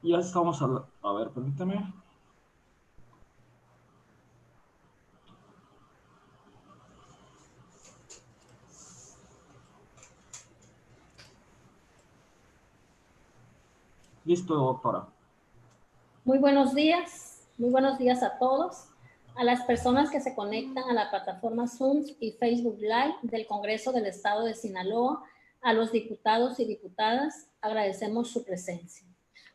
Ya estamos a ver, permítame. Listo, doctora. Muy buenos días a todos, a las personas que se conectan a la plataforma Zoom y Facebook Live del Congreso del Estado de Sinaloa, a los diputados y diputadas, agradecemos su presencia.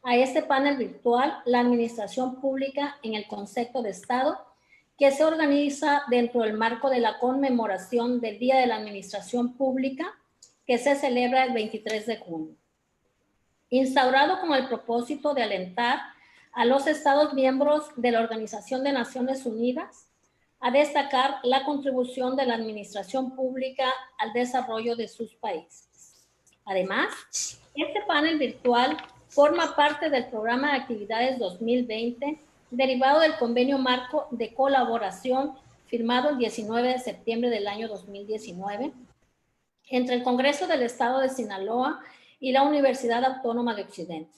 A este panel virtual, la administración pública en el concepto de Estado, que se organiza dentro del marco de la conmemoración del Día de la Administración Pública, que se celebra el 23 de junio. Instaurado con el propósito de alentar a los Estados miembros de la Organización de Naciones Unidas a destacar la contribución de la administración pública al desarrollo de sus países. Además, este panel virtual forma parte del programa de actividades 2020 derivado del convenio marco de colaboración firmado el 19 de septiembre del año 2019 entre el Congreso del Estado de Sinaloa y la Universidad Autónoma de Occidente,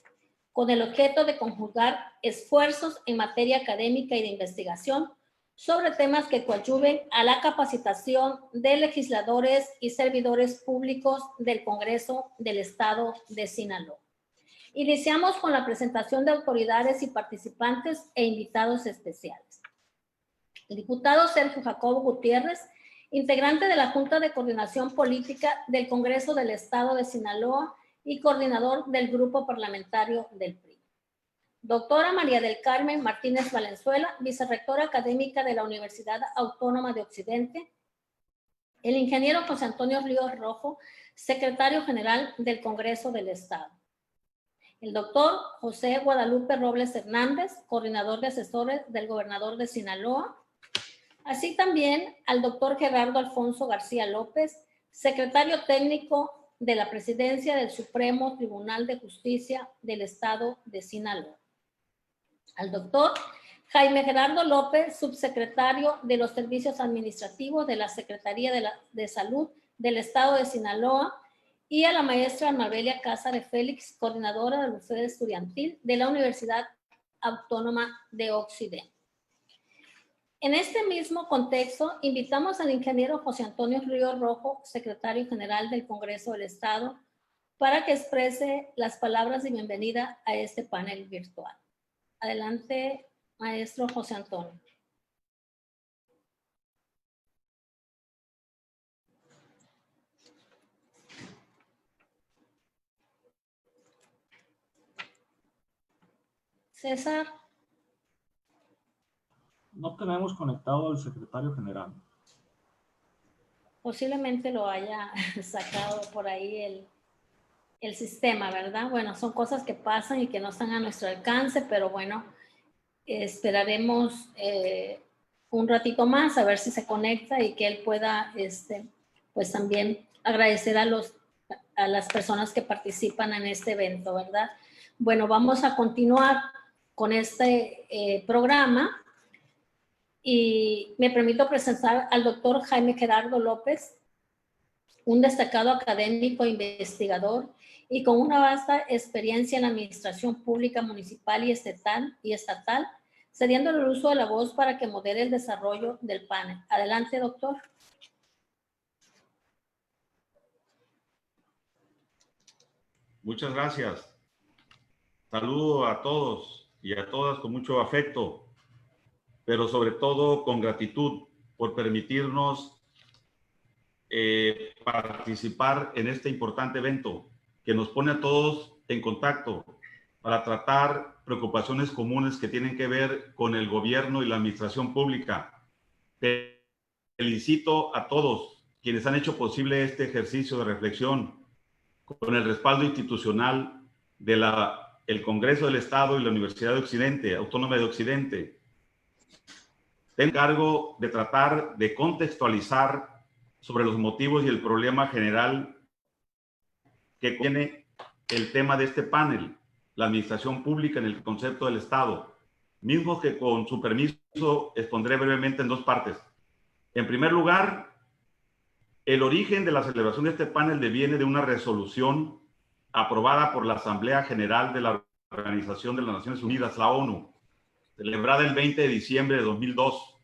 con el objeto de conjugar esfuerzos en materia académica y de investigación sobre temas que coadyuven a la capacitación de legisladores y servidores públicos del Congreso del Estado de Sinaloa. Iniciamos con la presentación de autoridades y participantes e invitados especiales. El diputado Sergio Jacobo Gutiérrez, integrante de la Junta de Coordinación Política del Congreso del Estado de Sinaloa y coordinador del Grupo Parlamentario del PRI. Doctora María del Carmen Martínez Valenzuela, vicerrectora académica de la Universidad Autónoma de Occidente. El ingeniero José Antonio Ríos Rojo, secretario general del Congreso del Estado. El doctor José Guadalupe Robles Hernández, coordinador de asesores del gobernador de Sinaloa. Así también al doctor Gerardo Alfonso García López, secretario técnico de la Presidencia del Supremo Tribunal de Justicia del Estado de Sinaloa. Al doctor Jaime Gerardo López, subsecretario de los Servicios Administrativos de la Secretaría de Salud del Estado de Sinaloa, y a la maestra Mabelia Casa de Félix, coordinadora del Museo Estudiantil de la Universidad Autónoma de Occidente. En este mismo contexto, invitamos al ingeniero José Antonio Ríos Rojo, secretario general del Congreso del Estado, para que exprese las palabras de bienvenida a este panel virtual. Adelante, maestro José Antonio. César. No tenemos conectado al secretario general. Posiblemente lo haya sacado por ahí el sistema, ¿verdad? Bueno, son cosas que pasan y que no están a nuestro alcance, pero bueno, esperaremos un ratito más a ver si se conecta y que él pueda, pues también agradecer a las personas que participan en este evento, ¿verdad? Bueno, vamos a continuar con este programa y me permito presentar al doctor Jaime Gerardo López, un destacado académico e investigador y con una vasta experiencia en la administración pública municipal y estatal, cediendo el uso de la voz para que modere el desarrollo del panel. Adelante, doctor. Muchas gracias. Saludo a todos y a todas con mucho afecto, pero sobre todo con gratitud por permitirnos participar en este importante evento que nos pone a todos en contacto para tratar preocupaciones comunes que tienen que ver con el gobierno y la administración pública. Felicito a todos quienes han hecho posible este ejercicio de reflexión con el respaldo institucional del Congreso del Estado y la Universidad de Occidente, Autónoma de Occidente. Tengo encargo de tratar de contextualizar sobre los motivos y el problema general que tiene el tema de este panel, la administración pública en el concepto del Estado, mismo que con su permiso expondré brevemente en dos partes. En primer lugar, el origen de la celebración de este panel deviene de una resolución aprobada por la Asamblea General de la Organización de las Naciones Unidas, la ONU, celebrada el 20 de diciembre de 2002,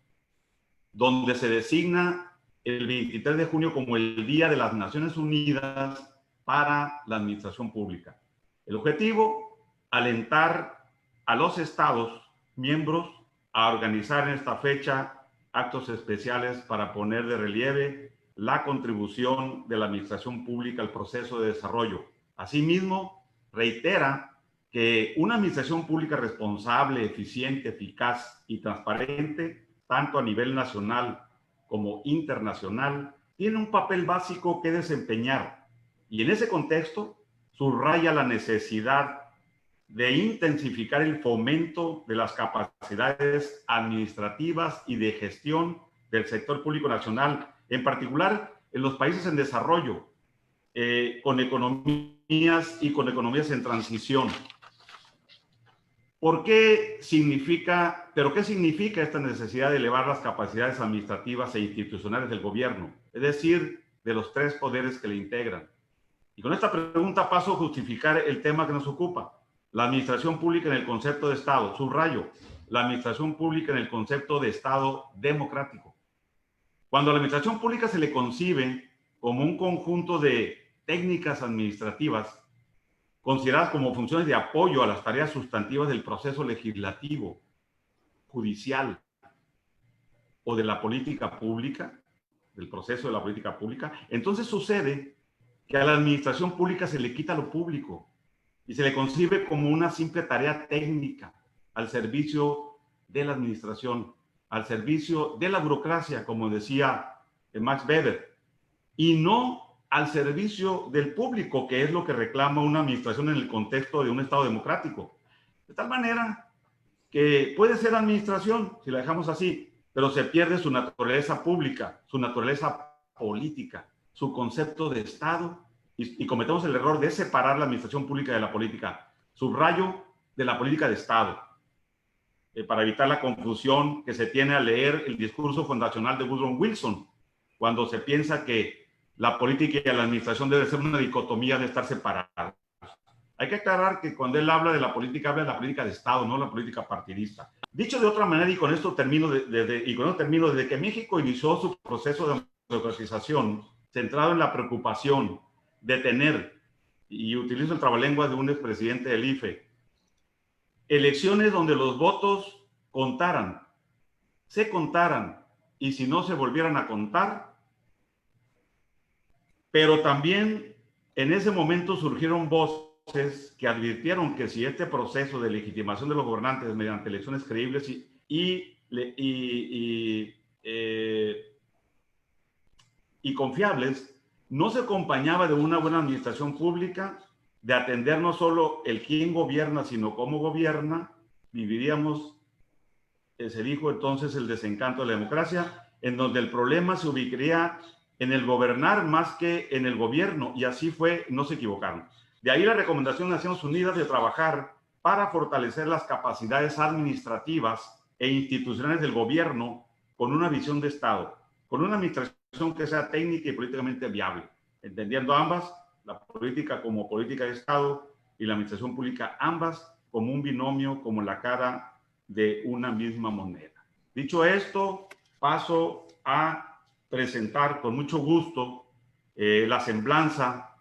donde se designa el 23 de junio como el Día de las Naciones Unidas para la Administración Pública. El objetivo, alentar a los estados miembros a organizar en esta fecha actos especiales para poner de relieve la contribución de la administración pública al proceso de desarrollo. Asimismo, reitera que una administración pública responsable, eficiente, eficaz y transparente, tanto a nivel nacional como internacional, tiene un papel básico que desempeñar. Y en ese contexto, subraya la necesidad de intensificar el fomento de las capacidades administrativas y de gestión del sector público nacional, en particular en los países en desarrollo, con economías en transición. ¿Qué significa esta necesidad de elevar las capacidades administrativas e institucionales del gobierno? Es decir, de los tres poderes que le integran. Y con esta pregunta paso a justificar el tema que nos ocupa. La administración pública en el concepto de Estado. Subrayo, la administración pública en el concepto de Estado democrático. Cuando a la administración pública se le concibe como un conjunto de técnicas administrativas consideradas como funciones de apoyo a las tareas sustantivas del proceso legislativo, judicial o de la política pública, del proceso de la política pública, entonces sucede que a la administración pública se le quita lo público y se le concibe como una simple tarea técnica al servicio de la administración, al servicio de la burocracia, como decía Max Weber, y no al servicio del público, que es lo que reclama una administración en el contexto de un Estado democrático. De tal manera que puede ser administración, si la dejamos así, pero se pierde su naturaleza pública, su naturaleza política, su concepto de Estado, y cometemos el error de separar la administración pública de la política. Subrayo, de la política de Estado, para evitar la confusión que se tiene al leer el discurso fundacional de Woodrow Wilson, cuando se piensa que la política y la administración debe ser una dicotomía de estar separadas. Hay que aclarar que cuando él habla de la política de Estado, no la política partidista. Dicho de otra manera, y con esto termino, desde que México inició su proceso de democratización, centrado en la preocupación de tener, y utilizo el trabalengua de un expresidente del IFE, elecciones donde los votos se contaran, y si no se volvieran a contar. Pero también en ese momento surgieron voces que advirtieron que si este proceso de legitimación de los gobernantes mediante elecciones creíbles y confiables no se acompañaba de una buena administración pública, de atender no solo el quién gobierna, sino cómo gobierna, viviríamos, se dijo entonces, el desencanto de la democracia, en donde el problema se ubicaría en el gobernar más que en el gobierno, y así fue, no se equivocaron. De ahí la recomendación de Naciones Unidas de trabajar para fortalecer las capacidades administrativas e institucionales del gobierno con una visión de Estado, con una administración que sea técnica y políticamente viable, entendiendo ambas, la política como política de Estado y la administración pública, ambas como un binomio, como la cara de una misma moneda. Dicho esto, paso a presentar con mucho gusto la semblanza,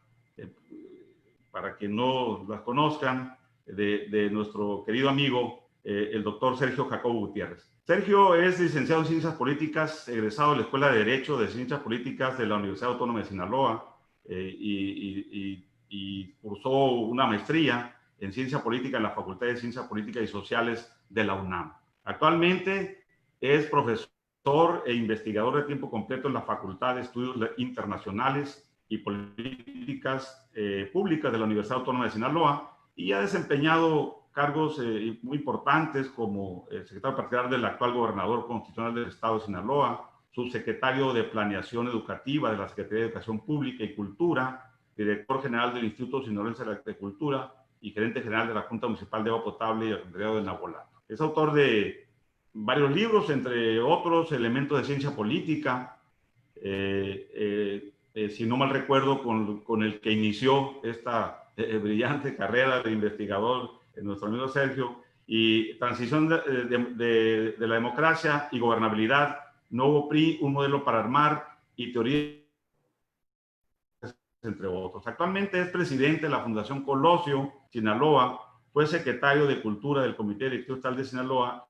para que no las conozcan, de nuestro querido amigo, el doctor Sergio Jacobo Gutiérrez. Sergio es licenciado en Ciencias Políticas, egresado de la Escuela de Derecho de Ciencias Políticas de la Universidad Autónoma de Sinaloa, y cursó una maestría en Ciencia Política en la Facultad de Ciencias Políticas y Sociales de la UNAM. Actualmente es profesor e investigador de tiempo completo en la Facultad de Estudios Internacionales y Políticas Públicas de la Universidad Autónoma de Sinaloa, y ha desempeñado cargos muy importantes como secretario particular del actual gobernador constitucional del estado de Sinaloa, subsecretario de Planeación Educativa de la Secretaría de Educación Pública y Cultura, director general del Instituto Sinaloense de la Agricultura y gerente general de la Junta Municipal de Agua Potable y Alcantarillado de Nabolato. Es autor de varios libros, entre otros, Elementos de Ciencia Política, si no mal recuerdo, con el que inició esta brillante carrera de investigador nuestro amigo Sergio, y transición de la democracia y gobernabilidad, nuevo PRI, un modelo para armar y teoría, entre otros. Actualmente es presidente de la Fundación Colosio, Sinaloa, fue secretario de Cultura del Comité Directivo Estatal de Sinaloa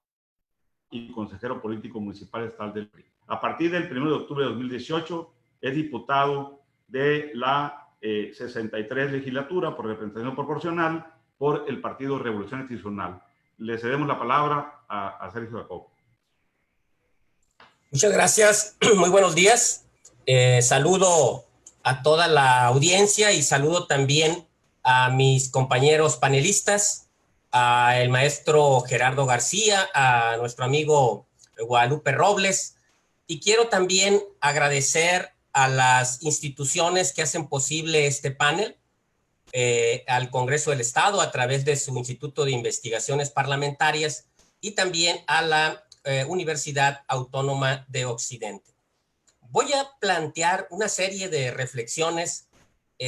y consejero político municipal estatal del PRI. A partir del 1 de octubre de 2018 es diputado de la 63 legislatura por representación proporcional por el Partido Revolución Institucional. Le cedemos la palabra a Sergio Jacobo. Muchas gracias. Muy buenos días. Saludo a toda la audiencia y saludo también a mis compañeros panelistas, al maestro Gerardo García, a nuestro amigo Guadalupe Robles, y quiero también agradecer a las instituciones que hacen posible este panel, al Congreso del Estado a través de su Instituto de Investigaciones Parlamentarias y también a la Universidad Autónoma de Occidente. Voy a plantear una serie de reflexiones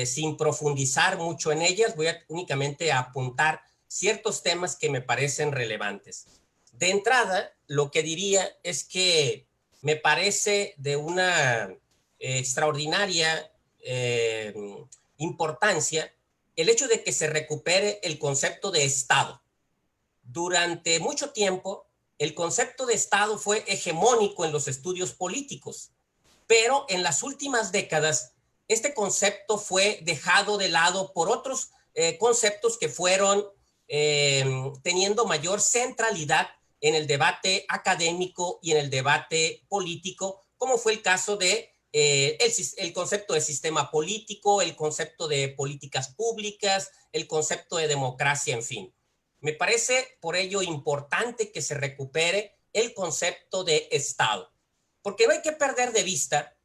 sin profundizar mucho en ellas, voy a únicamente apuntar ciertos temas que me parecen relevantes. De entrada, lo que diría es que me parece de una extraordinaria importancia el hecho de que se recupere el concepto de Estado. Durante mucho tiempo, el concepto de Estado fue hegemónico en los estudios políticos, pero en las últimas décadas este concepto fue dejado de lado por otros conceptos que fueron teniendo mayor centralidad en el debate académico y en el debate político, como fue el caso de el concepto de sistema político, el concepto de políticas públicas, el concepto de democracia, en fin. Me parece por ello importante que se recupere el concepto de Estado, porque no hay que perder de vista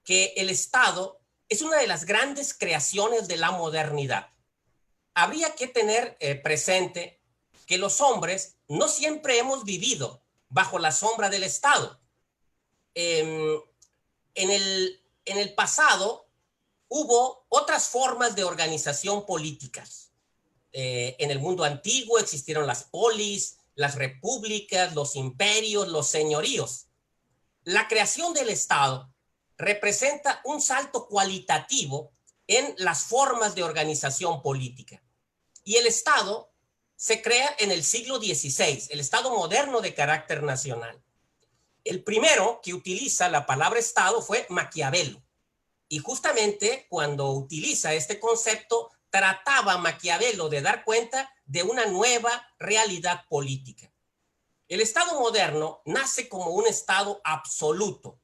que el Estado es una de las grandes creaciones de la modernidad. Habría que tener presente que los hombres no siempre hemos vivido bajo la sombra del Estado. En el pasado hubo otras formas de organización políticas. En el mundo antiguo existieron las polis, las repúblicas, los imperios, los señoríos. La creación del Estado representa un salto cualitativo en las formas de organización política. Y el Estado se crea en el siglo XVI, el Estado moderno de carácter nacional. El primero que utiliza la palabra Estado fue Maquiavelo. Y justamente cuando utiliza este concepto, trataba Maquiavelo de dar cuenta de una nueva realidad política. El Estado moderno nace como un Estado absoluto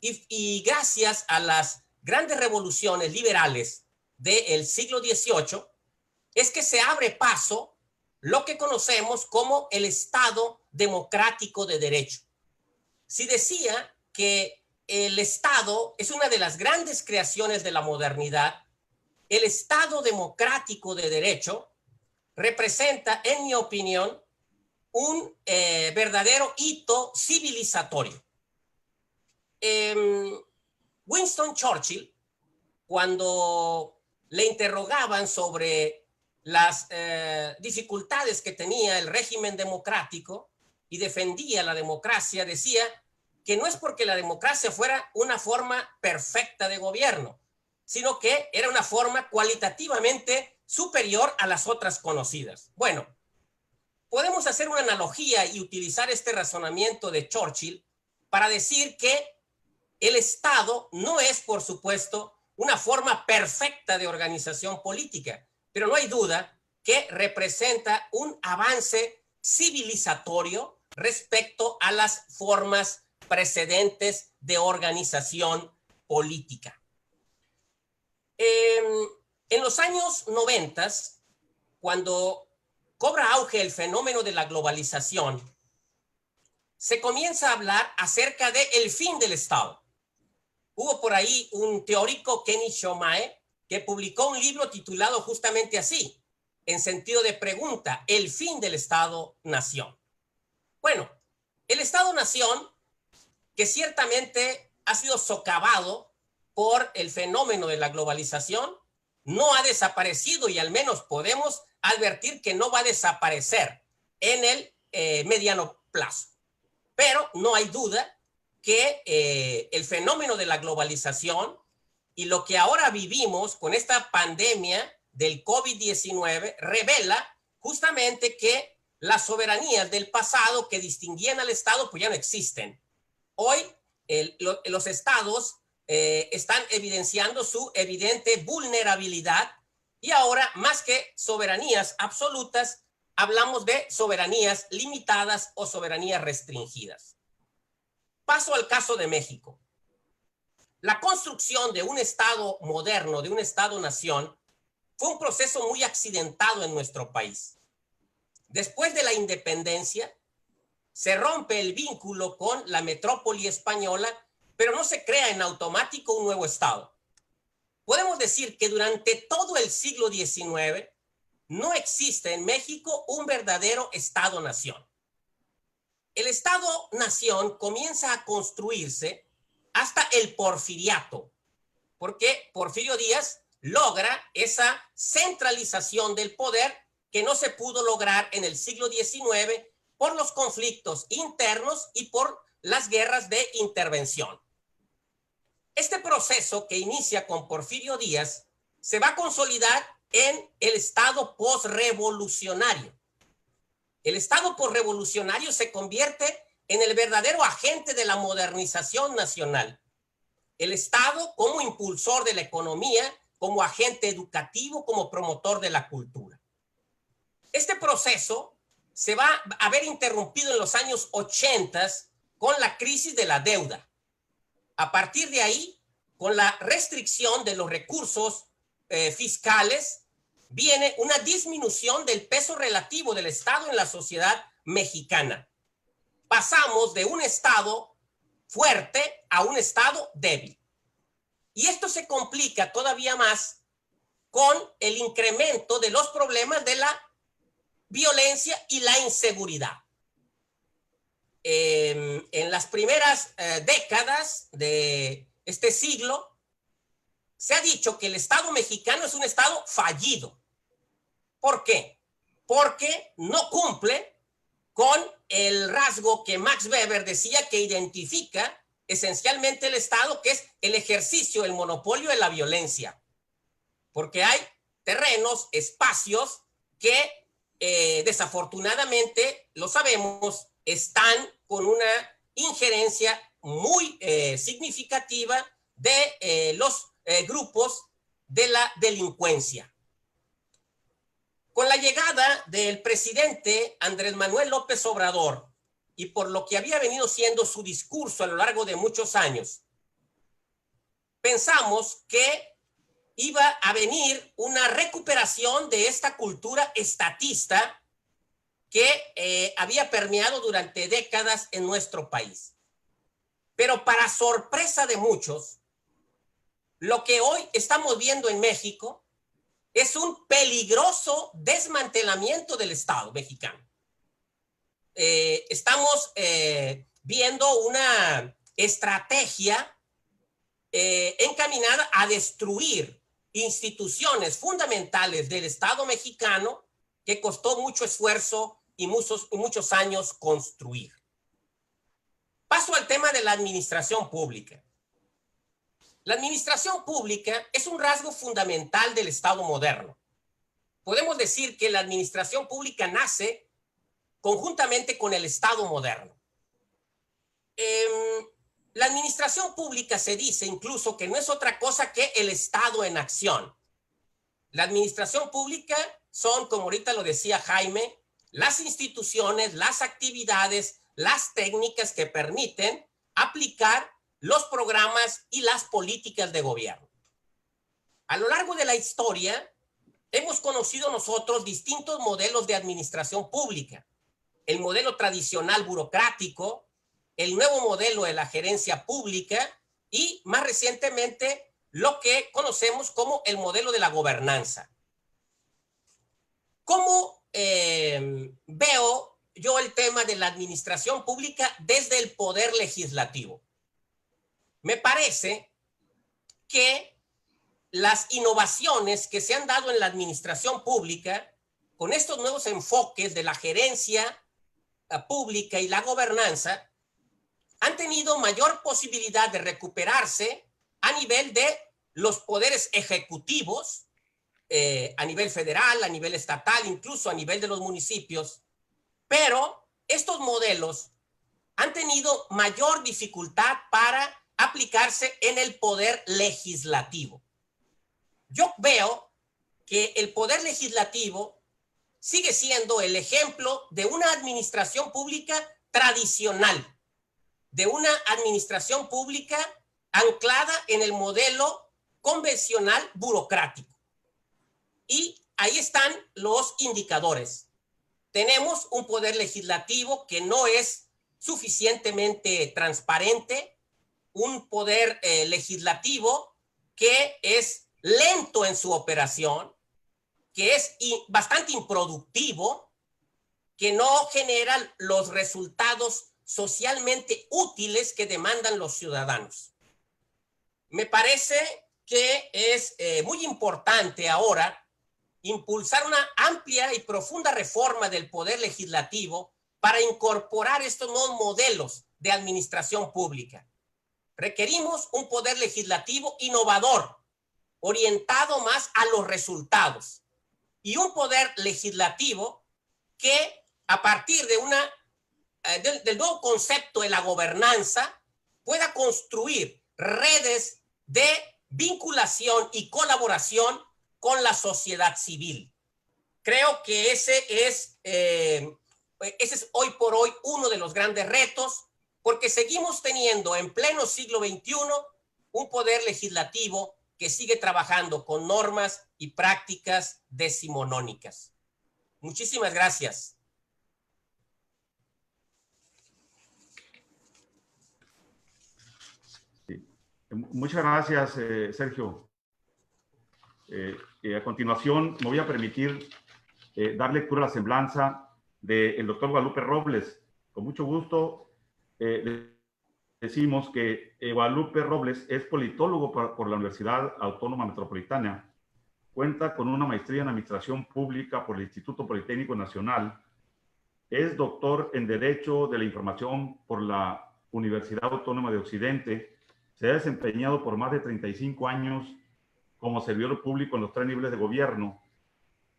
y gracias a las grandes revoluciones liberales del siglo XVIII es que se abre paso lo que conocemos como el Estado democrático de derecho. Si decía que el Estado es una de las grandes creaciones de la modernidad, el Estado democrático de derecho representa, en mi opinión, un verdadero hito civilizatorio. Winston Churchill, cuando le interrogaban sobre las dificultades que tenía el régimen democrático y defendía la democracia, decía que no es porque la democracia fuera una forma perfecta de gobierno, sino que era una forma cualitativamente superior a las otras conocidas. Bueno, podemos hacer una analogía y utilizar este razonamiento de Churchill para decir que el Estado no es, por supuesto, una forma perfecta de organización política, pero no hay duda que representa un avance civilizatorio respecto a las formas precedentes de organización política. En los años 90, cuando cobra auge el fenómeno de la globalización, se comienza a hablar acerca del fin del Estado. Hubo por ahí un teórico, Kenny Shomae, que publicó un libro titulado justamente así, en sentido de pregunta, el fin del Estado-Nación. Bueno, el Estado-Nación, que ciertamente ha sido socavado por el fenómeno de la globalización, no ha desaparecido y al menos podemos advertir que no va a desaparecer en el mediano plazo. Pero no hay duda que el fenómeno de la globalización y lo que ahora vivimos con esta pandemia del COVID-19 revela justamente que las soberanías del pasado que distinguían al Estado pues ya no existen. Hoy los estados están evidenciando su evidente vulnerabilidad y ahora, más que soberanías absolutas, hablamos de soberanías limitadas o soberanías restringidas. Paso al caso de México. La construcción de un Estado moderno, de un Estado-nación, fue un proceso muy accidentado en nuestro país. Después de la independencia, se rompe el vínculo con la metrópoli española, pero no se crea en automático un nuevo Estado. Podemos decir que durante todo el siglo XIX no existe en México un verdadero Estado-nación. El Estado-nación comienza a construirse hasta el porfiriato, porque Porfirio Díaz logra esa centralización del poder que no se pudo lograr en el siglo XIX por los conflictos internos y por las guerras de intervención. Este proceso que inicia con Porfirio Díaz se va a consolidar en el Estado posrevolucionario. El Estado posrevolucionario se convierte en el verdadero agente de la modernización nacional. El Estado como impulsor de la economía, como agente educativo, como promotor de la cultura. Este proceso se va a ver interrumpido en los años 80 con la crisis de la deuda. A partir de ahí, con la restricción de los recursos fiscales, viene una disminución del peso relativo del Estado en la sociedad mexicana. Pasamos de un Estado fuerte a un Estado débil. Y esto se complica todavía más con el incremento de los problemas de la violencia y la inseguridad. En las primeras décadas de este siglo, se ha dicho que el Estado mexicano es un Estado fallido. ¿Por qué? Porque no cumple con el rasgo que Max Weber decía que identifica esencialmente el Estado, que es el ejercicio, el monopolio de la violencia. Porque hay terrenos, espacios que desafortunadamente, lo sabemos, están con una injerencia muy significativa de los grupos de la delincuencia. Con la llegada del presidente Andrés Manuel López Obrador y por lo que había venido siendo su discurso a lo largo de muchos años, pensamos que iba a venir una recuperación de esta cultura estatista que había permeado durante décadas en nuestro país. Pero para sorpresa de muchos, lo que hoy estamos viendo en México es un peligroso desmantelamiento del Estado mexicano. Estamos viendo una estrategia encaminada a destruir instituciones fundamentales del Estado mexicano que costó mucho esfuerzo y muchos años construir. Paso al tema de la administración pública. La administración pública es un rasgo fundamental del Estado moderno. Podemos decir que la administración pública nace conjuntamente con el Estado moderno. La administración pública se dice incluso que no es otra cosa que el Estado en acción. La administración pública son, como ahorita lo decía Jaime, las instituciones, las actividades, las técnicas que permiten aplicar los programas y las políticas de gobierno. A lo largo de la historia, hemos conocido nosotros distintos modelos de administración pública. El modelo tradicional burocrático, el nuevo modelo de la gerencia pública y, más recientemente, lo que conocemos como el modelo de la gobernanza. ¿Cómo veo yo el tema de la administración pública desde el poder legislativo? Me parece que las innovaciones que se han dado en la administración pública con estos nuevos enfoques de la gerencia pública y la gobernanza, han tenido mayor posibilidad de recuperarse a nivel de los poderes ejecutivos, a nivel federal, a nivel estatal, incluso a nivel de los municipios, pero estos modelos han tenido mayor dificultad para aplicarse en el poder legislativo. Yo veo que el poder legislativo sigue siendo el ejemplo de una administración pública tradicional, de una administración pública anclada en el modelo convencional burocrático. Y ahí están los indicadores. Tenemos un poder legislativo que no es suficientemente transparente, un poder legislativo que es lento en su operación, que es bastante improductivo, que no genera los resultados socialmente útiles que demandan los ciudadanos. Me parece que es muy importante ahora impulsar una amplia y profunda reforma del poder legislativo para incorporar estos nuevos modelos de administración pública. Requerimos un poder legislativo innovador, orientado más a los resultados, y un poder legislativo que, a partir de del nuevo concepto de la gobernanza, pueda construir redes de vinculación y colaboración con la sociedad civil. Creo que ese es hoy por hoy uno de los grandes retos, porque seguimos teniendo en pleno siglo XXI un poder legislativo que sigue trabajando con normas y prácticas decimonónicas. Muchísimas gracias. Sí. Muchas gracias, Sergio. A continuación, me voy a permitir dar lectura a la semblanza del doctor Guadalupe Robles. Con mucho gusto decimos que Guadalupe Robles es politólogo por la Universidad Autónoma Metropolitana. Cuenta con una maestría en Administración Pública por el Instituto Politécnico Nacional. Es doctor en Derecho de la Información por la Universidad Autónoma de Occidente. Se ha desempeñado por más de 35 años como servidor público en los 3 niveles de gobierno.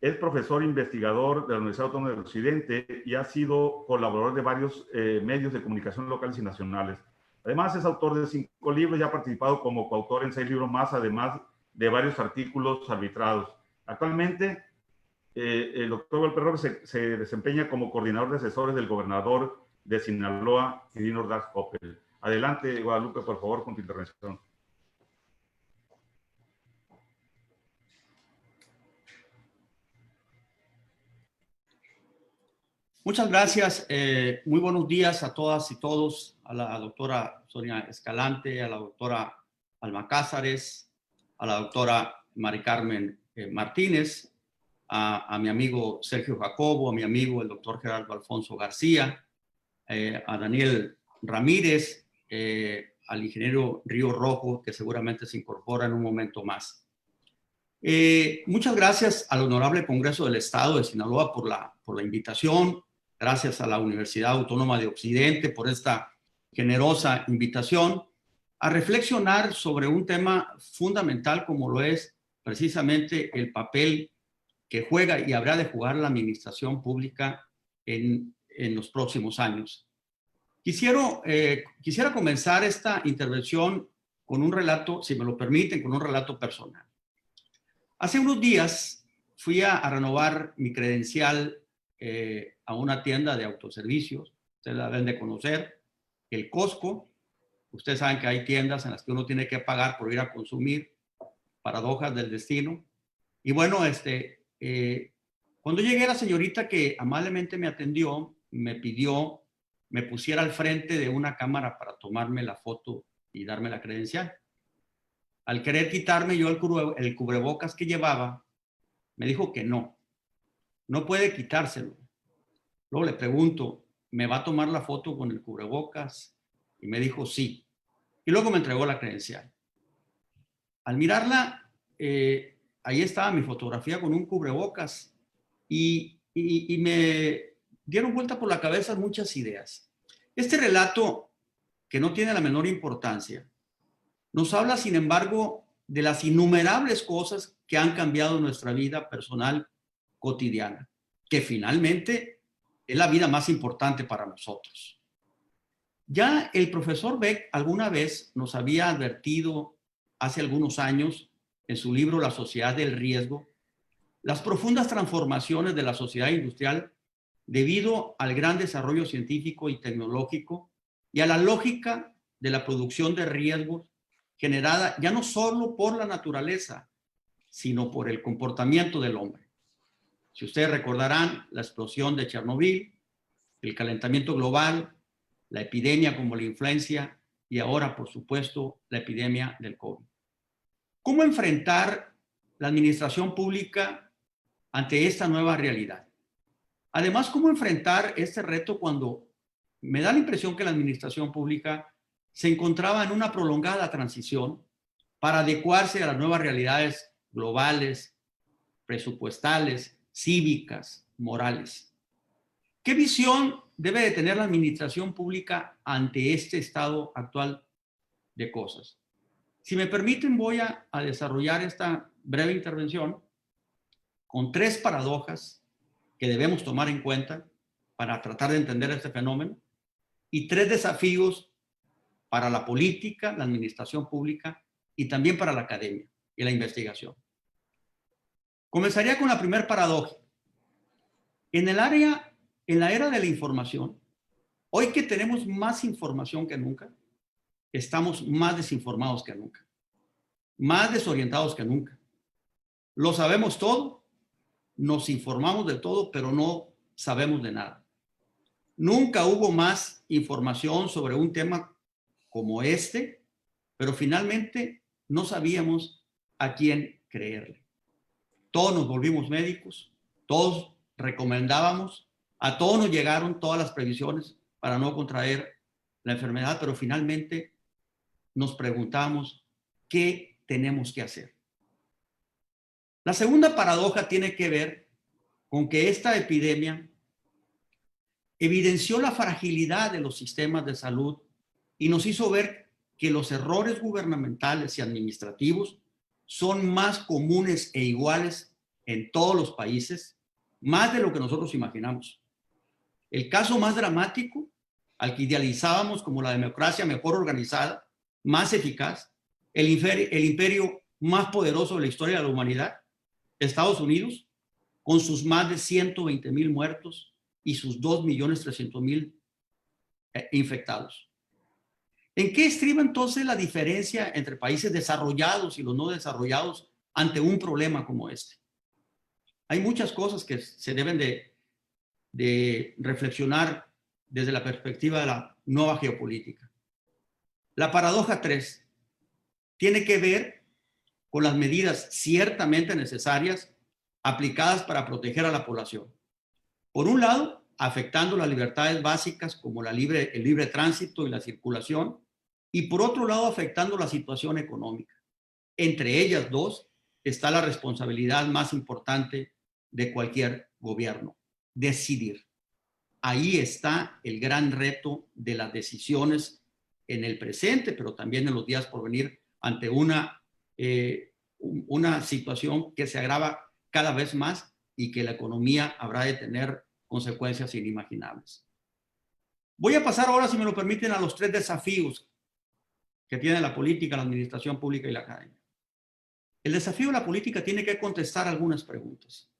Es profesor investigador de la Universidad Autónoma del Occidente y ha sido colaborador de varios medios de comunicación locales y nacionales. Además, es autor de 5 libros y ha participado como coautor en 6 libros más, además de varios artículos arbitrados. Actualmente, el doctor Guadalupe Robles se desempeña como coordinador de asesores del gobernador de Sinaloa, Quirino Ordaz Coppel. Adelante, Guadalupe, por favor, con tu intervención. Muchas gracias. Muy buenos días a todas y todos, a la doctora Sonia Escalante, a la doctora Alma Cázares, a la doctora Mari Carmen Martínez, a mi amigo Sergio Jacobo, a mi amigo el doctor Gerardo Alfonso García, a Daniel Ramírez, al ingeniero Río Rojo, que seguramente se incorpora en un momento más. Muchas gracias al Honorable Congreso del Estado de Sinaloa por la invitación. Gracias a la Universidad Autónoma de Occidente por esta generosa invitación a reflexionar sobre un tema fundamental como lo es precisamente el papel que juega y habrá de jugar la administración pública en los próximos años. Quisiera comenzar esta intervención con un relato, si me lo permiten, con un relato personal. Hace unos días fui a renovar mi credencial a una tienda de autoservicios. Ustedes la deben de conocer, el Costco. Ustedes saben que hay tiendas en las que uno tiene que pagar por ir a consumir, paradojas del destino. Y bueno, cuando llegué, la señorita que amablemente me atendió me pidió me pusiera al frente de una cámara para tomarme la foto y darme la credencial. Al querer quitarme yo el cubrebocas que llevaba, me dijo que no puede quitárselo. Luego le pregunto, ¿me va a tomar la foto con el cubrebocas? Y me dijo sí. Y luego me entregó la credencial. Al mirarla, ahí estaba mi fotografía con un cubrebocas y me dieron vuelta por la cabeza muchas ideas. Este relato, que no tiene la menor importancia, nos habla, sin embargo, de las innumerables cosas que han cambiado nuestra vida personal cotidiana, que finalmente es la vida más importante para nosotros. Ya el profesor Beck alguna vez nos había advertido hace algunos años en su libro La sociedad del riesgo, las profundas transformaciones de la sociedad industrial debido al gran desarrollo científico y tecnológico y a la lógica de la producción de riesgos generada ya no solo por la naturaleza, sino por el comportamiento del hombre. Si ustedes recordarán la explosión de Chernobyl, el calentamiento global, la epidemia como la influenza y ahora, por supuesto, la epidemia del COVID. ¿Cómo enfrentar la administración pública ante esta nueva realidad? Además, ¿cómo enfrentar este reto cuando me da la impresión que la administración pública se encontraba en una prolongada transición para adecuarse a las nuevas realidades globales, presupuestales, cívicas, morales? ¿Qué visión debe de tener la administración pública ante este estado actual de cosas? Si me permiten, voy a desarrollar esta breve intervención con 3 paradojas que debemos tomar en cuenta para tratar de entender este fenómeno y 3 desafíos para la política, la administración pública y también para la academia y la investigación. Comenzaría con la primera paradoja. En la era de la información, hoy que tenemos más información que nunca, estamos más desinformados que nunca, más desorientados que nunca. Lo sabemos todo, nos informamos de todo, pero no sabemos de nada. Nunca hubo más información sobre un tema como este, pero finalmente no sabíamos a quién creerle. Todos nos volvimos médicos, todos recomendábamos, a todos nos llegaron todas las previsiones para no contraer la enfermedad, pero finalmente nos preguntamos qué tenemos que hacer. La segunda paradoja tiene que ver con que esta epidemia evidenció la fragilidad de los sistemas de salud y nos hizo ver que los errores gubernamentales y administrativos son más comunes e iguales en todos los países, más de lo que nosotros imaginamos. El caso más dramático, al que idealizábamos como la democracia mejor organizada, más eficaz, el imperio más poderoso de la historia de la humanidad, Estados Unidos, con sus más de 120,000 muertos y sus 2,300,000 infectados. ¿En qué estriba entonces la diferencia entre países desarrollados y los no desarrollados ante un problema como este? Hay muchas cosas que se deben de reflexionar desde la perspectiva de la nueva geopolítica. La paradoja 3 tiene que ver con las medidas ciertamente necesarias aplicadas para proteger a la población. Por un lado, afectando las libertades básicas como el libre tránsito y la circulación, y por otro lado, afectando la situación económica. Entre ellas dos está la responsabilidad más importante de cualquier gobierno: decidir. Ahí está el gran reto de las decisiones en el presente, pero también en los días por venir, ante una situación que se agrava cada vez más y que la economía habrá de tener consecuencias inimaginables. Voy a pasar ahora, si me lo permiten, a los 3 desafíos que tiene la política, la administración pública y la academia. El desafío de la política tiene que contestar algunas preguntas.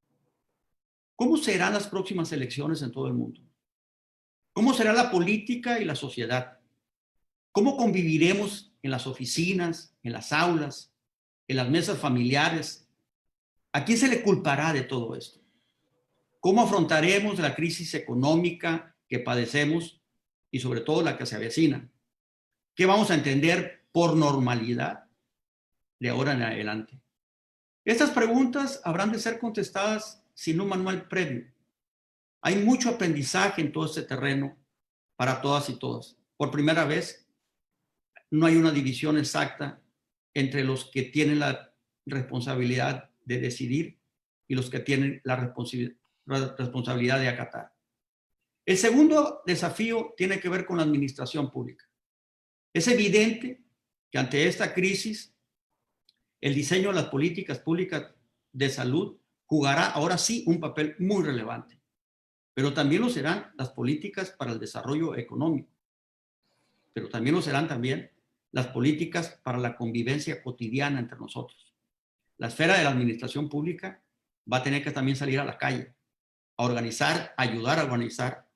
¿Cómo serán las próximas elecciones en todo el mundo? ¿Cómo será la política y la sociedad? ¿Cómo conviviremos en las oficinas, en las aulas, en las mesas familiares? ¿A quién se le culpará de todo esto? ¿Cómo afrontaremos la crisis económica que padecemos y sobre todo la que se avecina? ¿Qué vamos a entender por normalidad de ahora en adelante? Estas preguntas habrán de ser contestadas sin un manual previo. Hay mucho aprendizaje en todo este terreno para todas y todos. Por primera vez, no hay una división exacta entre los que tienen la responsabilidad de decidir y los que tienen la responsabilidad de acatar. El segundo desafío tiene que ver con la administración pública. Es evidente que ante esta crisis, el diseño de las políticas públicas de salud jugará ahora sí un papel muy relevante, pero también lo serán las políticas para el desarrollo económico, pero también lo serán también las políticas para la convivencia cotidiana entre nosotros. La esfera de la administración pública va a tener que también salir a la calle, a organizar, ayudar a organizar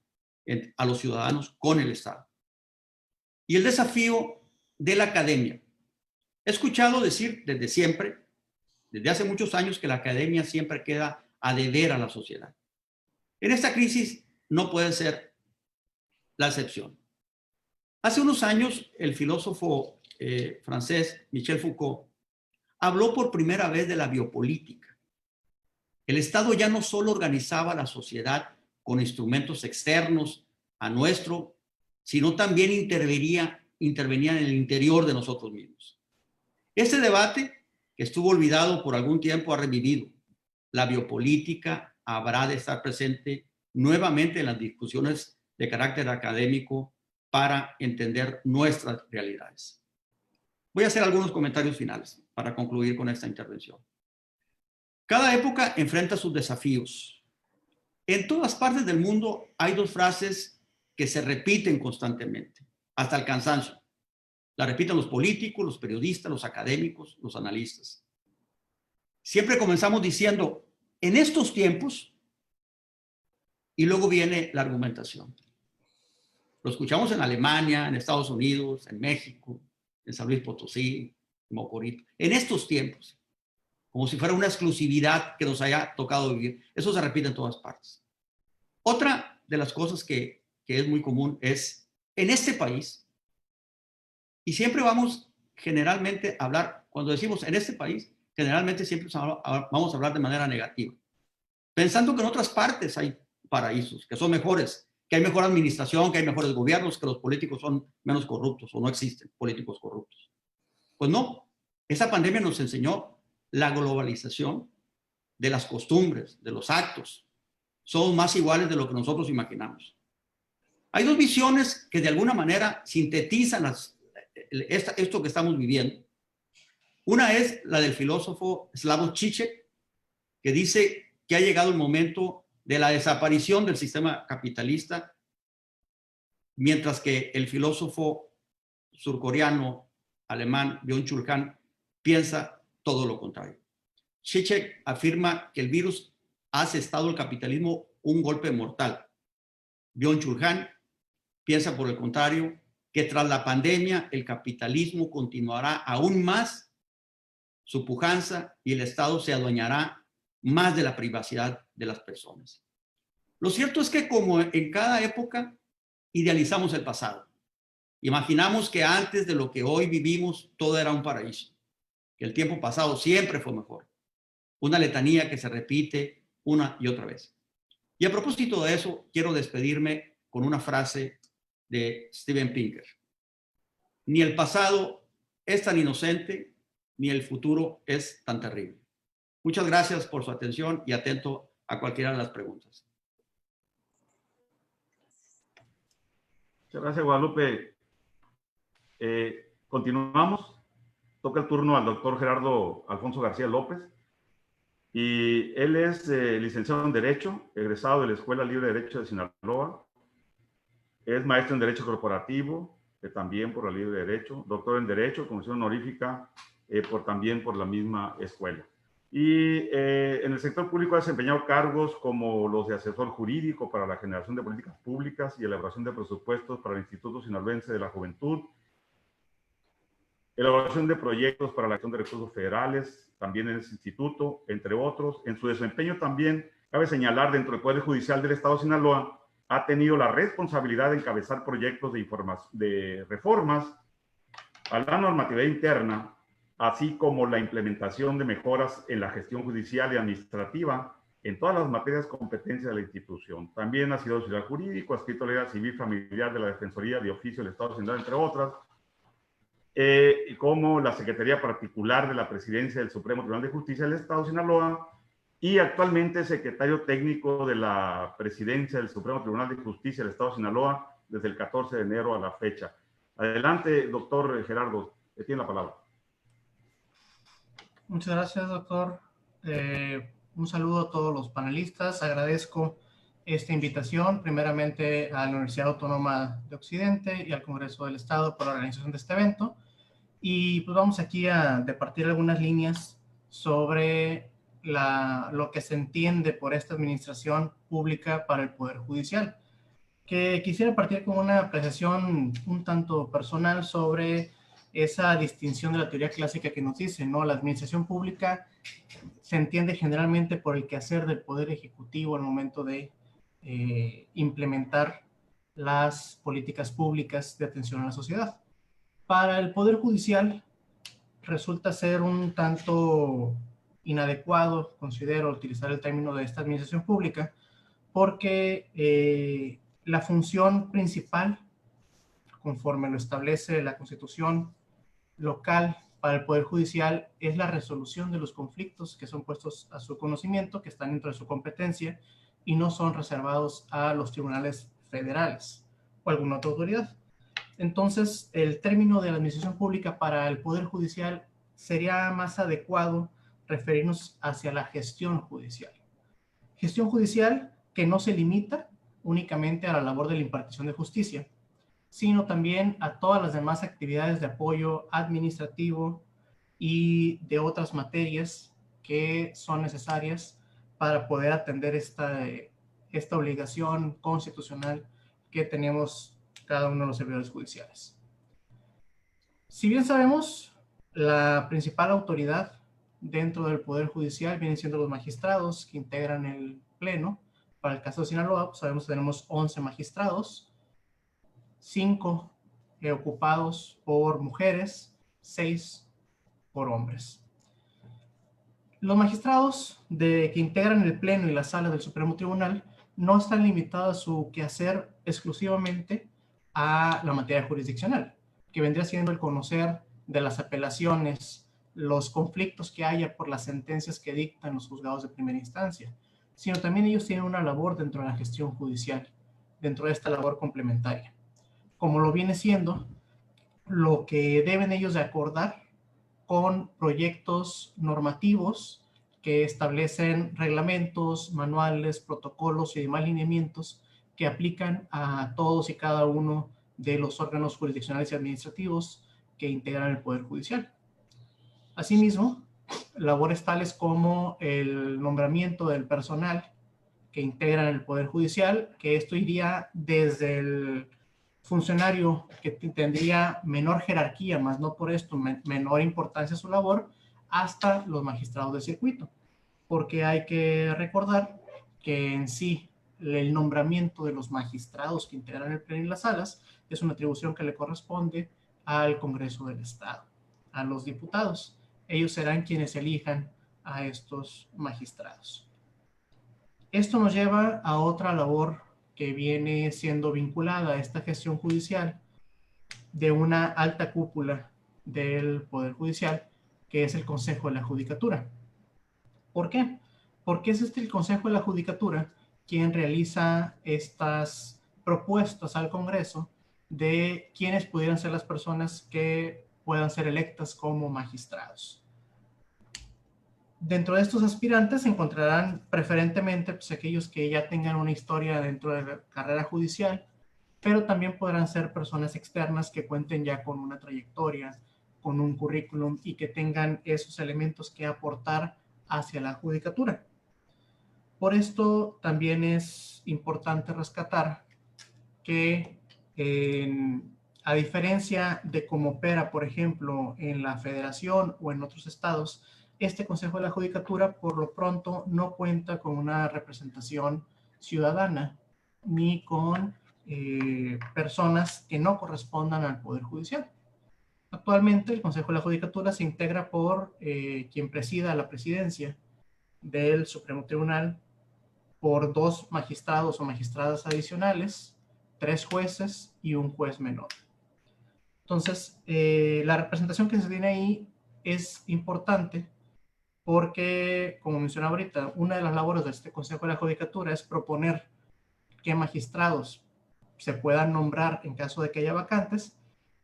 a los ciudadanos con el Estado. Y el desafío de la academia. He escuchado decir desde siempre, desde hace muchos años, que la academia siempre queda a deber a la sociedad. En esta crisis no puede ser la excepción. Hace unos años, el filósofo francés Michel Foucault habló por primera vez de la biopolítica. El Estado ya no solo organizaba la sociedad con instrumentos externos a nuestro, sino también intervenía en el interior de nosotros mismos. Este debate, que estuvo olvidado por algún tiempo, ha revivido. La biopolítica habrá de estar presente nuevamente en las discusiones de carácter académico para entender nuestras realidades. Voy a hacer algunos comentarios finales para concluir con esta intervención. Cada época enfrenta sus desafíos. En todas partes del mundo hay dos frases que se repiten constantemente, hasta el cansancio. La repiten los políticos, los periodistas, los académicos, los analistas. Siempre comenzamos diciendo, en estos tiempos, y luego viene la argumentación. Lo escuchamos en Alemania, en Estados Unidos, en México, en San Luis Potosí, en Mocorito. En estos tiempos, como si fuera una exclusividad que nos haya tocado vivir. Eso se repite en todas partes. Otra de las cosas que es muy común es, en este país, y siempre vamos generalmente a hablar, cuando decimos en este país, generalmente siempre vamos a hablar de manera negativa, pensando que en otras partes hay paraísos, que son mejores, que hay mejor administración, que hay mejores gobiernos, que los políticos son menos corruptos o no existen políticos corruptos. Pues no, esa pandemia nos enseñó la globalización de las costumbres, de los actos. Somos más iguales de lo que nosotros imaginamos. Hay dos visiones que de alguna manera sintetizan esto que estamos viviendo. Una es la del filósofo Slavoj Žižek, que dice que ha llegado el momento de la desaparición del sistema capitalista, mientras que el filósofo surcoreano alemán Byung-Chul Han piensa todo lo contrario. Žižek afirma que el virus ha asestado al capitalismo un golpe mortal. Byung-Chul Han piensa, por el contrario, que tras la pandemia el capitalismo continuará aún más su pujanza y el Estado se adueñará más de la privacidad de las personas. Lo cierto es que, como en cada época, idealizamos el pasado. Imaginamos que antes de lo que hoy vivimos todo era un paraíso, que el tiempo pasado siempre fue mejor. Una letanía que se repite una y otra vez. Y a propósito de eso, quiero despedirme con una frase de Steven Pinker. Ni el pasado es tan inocente, ni el futuro es tan terrible. Muchas gracias por su atención y atento a cualquiera de las preguntas. Muchas gracias, Guadalupe. Continuamos. Toca el turno al doctor Gerardo Alfonso García López. Y él es licenciado en Derecho, egresado de la Escuela Libre de Derecho de Sinaloa. Es maestro en Derecho Corporativo, también por la Libre de Derecho. Doctor en Derecho, comisión honorífica, también por la misma escuela. Y en el sector público ha desempeñado cargos como los de asesor jurídico para la generación de políticas públicas y elaboración de presupuestos para el Instituto Sinaloense de la Juventud, elaboración de proyectos para la acción de recursos federales, también en ese instituto, entre otros. En su desempeño también, cabe señalar, dentro del Poder Judicial del Estado de Sinaloa, ha tenido la responsabilidad de encabezar proyectos de reformas a la normatividad interna, así como la implementación de mejoras en la gestión judicial y administrativa en todas las materias competencias de la institución. También ha sido auxiliar jurídico, ha escrito ley civil familiar de la Defensoría de Oficio del Estado de Sinaloa, entre otras, como la Secretaría Particular de la Presidencia del Supremo Tribunal de Justicia del Estado de Sinaloa, y actualmente secretario técnico de la Presidencia del Supremo Tribunal de Justicia del Estado de Sinaloa desde el 14 de enero a la fecha. Adelante, doctor Gerardo, tiene la palabra. Muchas gracias, doctor. Un saludo a todos los panelistas. Agradezco esta invitación, primeramente a la Universidad Autónoma de Occidente y al Congreso del Estado por la organización de este evento. Y pues vamos aquí a departir algunas líneas sobre lo que se entiende por esta administración pública para el Poder Judicial. Que quisiera partir con una apreciación un tanto personal sobre esa distinción de la teoría clásica que nos dice, ¿no? La administración pública se entiende generalmente por el quehacer del Poder Ejecutivo al momento de implementar las políticas públicas de atención a la sociedad. Para el Poder Judicial resulta ser un tanto inadecuado, considero, utilizar el término de esta administración pública, porque la función principal, conforme lo establece la Constitución local para el Poder Judicial, es la resolución de los conflictos que son puestos a su conocimiento, que están dentro de su competencia y no son reservados a los tribunales federales o alguna otra autoridad. Entonces, el término de la administración pública para el Poder Judicial sería más adecuado referirnos hacia la gestión judicial. Gestión judicial que no se limita únicamente a la labor de la impartición de justicia, sino también a todas las demás actividades de apoyo administrativo y de otras materias que son necesarias para poder atender esta obligación constitucional que tenemos cada uno de los servidores judiciales. Si bien sabemos, la principal autoridad dentro del Poder Judicial vienen siendo los magistrados que integran el Pleno. Para el caso de Sinaloa, pues sabemos que tenemos 11 magistrados, 5 ocupados por mujeres, 6 por hombres. Los magistrados que integran el Pleno y la Sala del Supremo Tribunal no están limitados a su quehacer exclusivamente a la materia jurisdiccional, que vendría siendo el conocer de las apelaciones, los conflictos que haya por las sentencias que dictan los juzgados de primera instancia, sino también ellos tienen una labor dentro de la gestión judicial, dentro de esta labor complementaria, como lo viene siendo lo que deben ellos de acordar con proyectos normativos que establecen reglamentos, manuales, protocolos y demás lineamientos que aplican a todos y cada uno de los órganos jurisdiccionales y administrativos que integran el Poder Judicial. Asimismo, labores tales como el nombramiento del personal que integran el Poder Judicial, que esto iría desde el funcionario que tendría menor jerarquía, más no por esto menor importancia a su labor, hasta los magistrados de circuito, porque hay que recordar que en sí el nombramiento de los magistrados que integran el Pleno y las salas es una atribución que le corresponde al Congreso del Estado, a los diputados. Ellos serán quienes elijan a estos magistrados. Esto nos lleva a otra labor que viene siendo vinculada a esta gestión judicial de una alta cúpula del Poder Judicial, que es el Consejo de la Judicatura. ¿Por qué? Porque es el Consejo de la Judicatura quien realiza estas propuestas al Congreso de quiénes pudieran ser las personas que puedan ser electas como magistrados. Dentro de estos aspirantes se encontrarán preferentemente pues, aquellos que ya tengan una historia dentro de la carrera judicial, pero también podrán ser personas externas que cuenten ya con una trayectoria, con un currículum y que tengan esos elementos que aportar hacia la judicatura. Por esto también es importante rescatar que a diferencia de cómo opera, por ejemplo, en la Federación o en otros estados, este Consejo de la Judicatura por lo pronto no cuenta con una representación ciudadana ni con personas que no correspondan al Poder Judicial. Actualmente el Consejo de la Judicatura se integra por quien presida la presidencia del Supremo Tribunal, por 2 magistrados o magistradas adicionales, 3 jueces y un juez menor. Entonces, la representación que se tiene ahí es importante porque, como mencionaba ahorita, una de las labores de este Consejo de la Judicatura es proponer que magistrados se puedan nombrar en caso de que haya vacantes,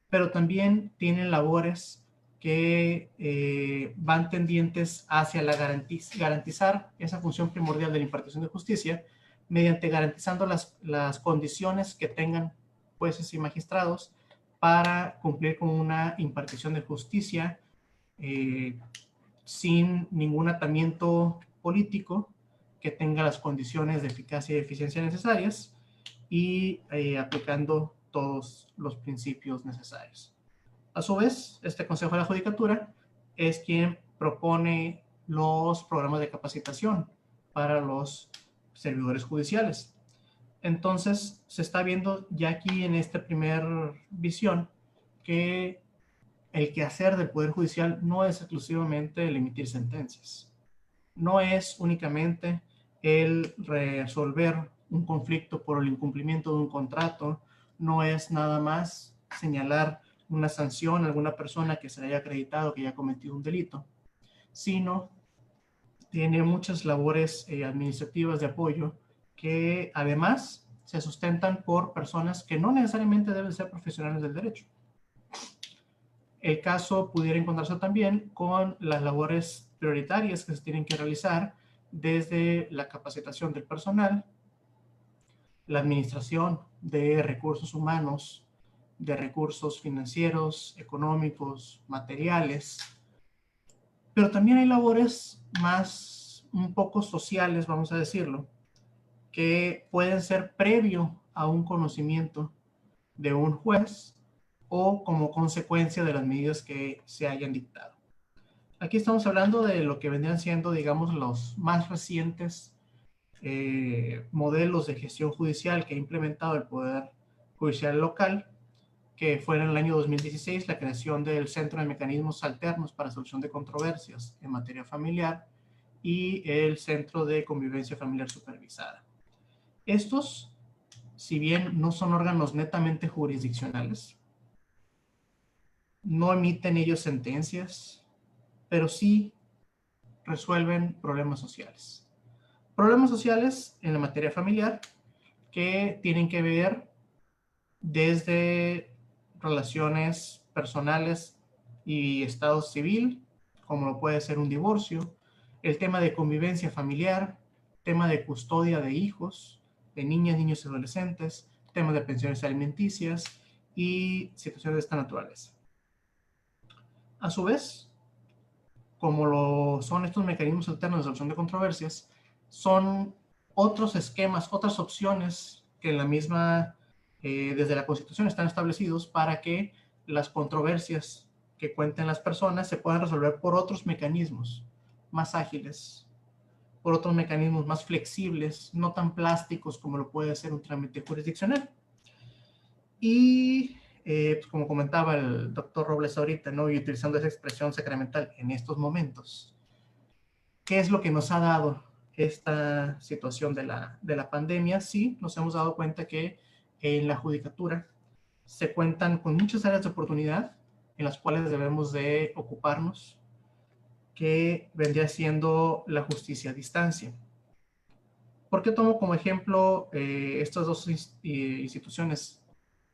pero también tienen labores que van tendientes hacia garantizar esa función primordial de la impartición de justicia, mediante garantizando las condiciones que tengan jueces y magistrados para cumplir con una impartición de justicia sin ningún atamiento político, que tenga las condiciones de eficacia y eficiencia necesarias y aplicando todos los principios necesarios. A su vez, este Consejo de la Judicatura es quien propone los programas de capacitación para los servidores judiciales. Entonces, se está viendo ya aquí en esta primera visión que el quehacer del Poder Judicial no es exclusivamente el emitir sentencias. No es únicamente el resolver un conflicto por el incumplimiento de un contrato, no es nada más señalar una sanción a alguna persona que se le haya acreditado que haya cometido un delito, sino tiene muchas labores administrativas de apoyo que además se sustentan por personas que no necesariamente deben ser profesionales del derecho. El caso pudiera encontrarse también con las labores prioritarias que se tienen que realizar desde la capacitación del personal, la administración de recursos humanos, de recursos financieros, económicos, materiales, pero también hay labores más un poco sociales, vamos a decirlo, que pueden ser previo a un conocimiento de un juez o como consecuencia de las medidas que se hayan dictado. Aquí estamos hablando de lo que vendrían siendo, digamos, los más recientes modelos de gestión judicial que ha implementado el Poder Judicial local, que fue en el año 2016 la creación del Centro de Mecanismos Alternos para Solución de Controversias en Materia Familiar y el Centro de Convivencia Familiar Supervisada. Estos, si bien no son órganos netamente jurisdiccionales, no emiten ellos sentencias, pero sí resuelven problemas sociales. Problemas sociales en la materia familiar que tienen que ver desde relaciones personales y estado civil, como lo puede ser un divorcio, el tema de convivencia familiar, tema de custodia de hijos, de niñas, niños y adolescentes, temas de pensiones alimenticias y situaciones de esta naturaleza. A su vez, como lo son estos mecanismos alternos de solución de controversias, son otros esquemas, otras opciones que en la misma, desde la Constitución están establecidos para que las controversias que cuenten las personas se puedan resolver por otros mecanismos más ágiles, por otros mecanismos más flexibles, no tan plásticos como lo puede ser un trámite jurisdiccional. Y pues como comentaba el doctor Robles ahorita, ¿no? Y utilizando esa expresión sacramental en estos momentos, ¿qué es lo que nos ha dado esta situación de la pandemia? Sí, nos hemos dado cuenta que en la judicatura se cuentan con muchas áreas de oportunidad en las cuales debemos de ocuparnos, que vendría siendo la justicia a distancia. ¿Por qué tomo como ejemplo estas dos instituciones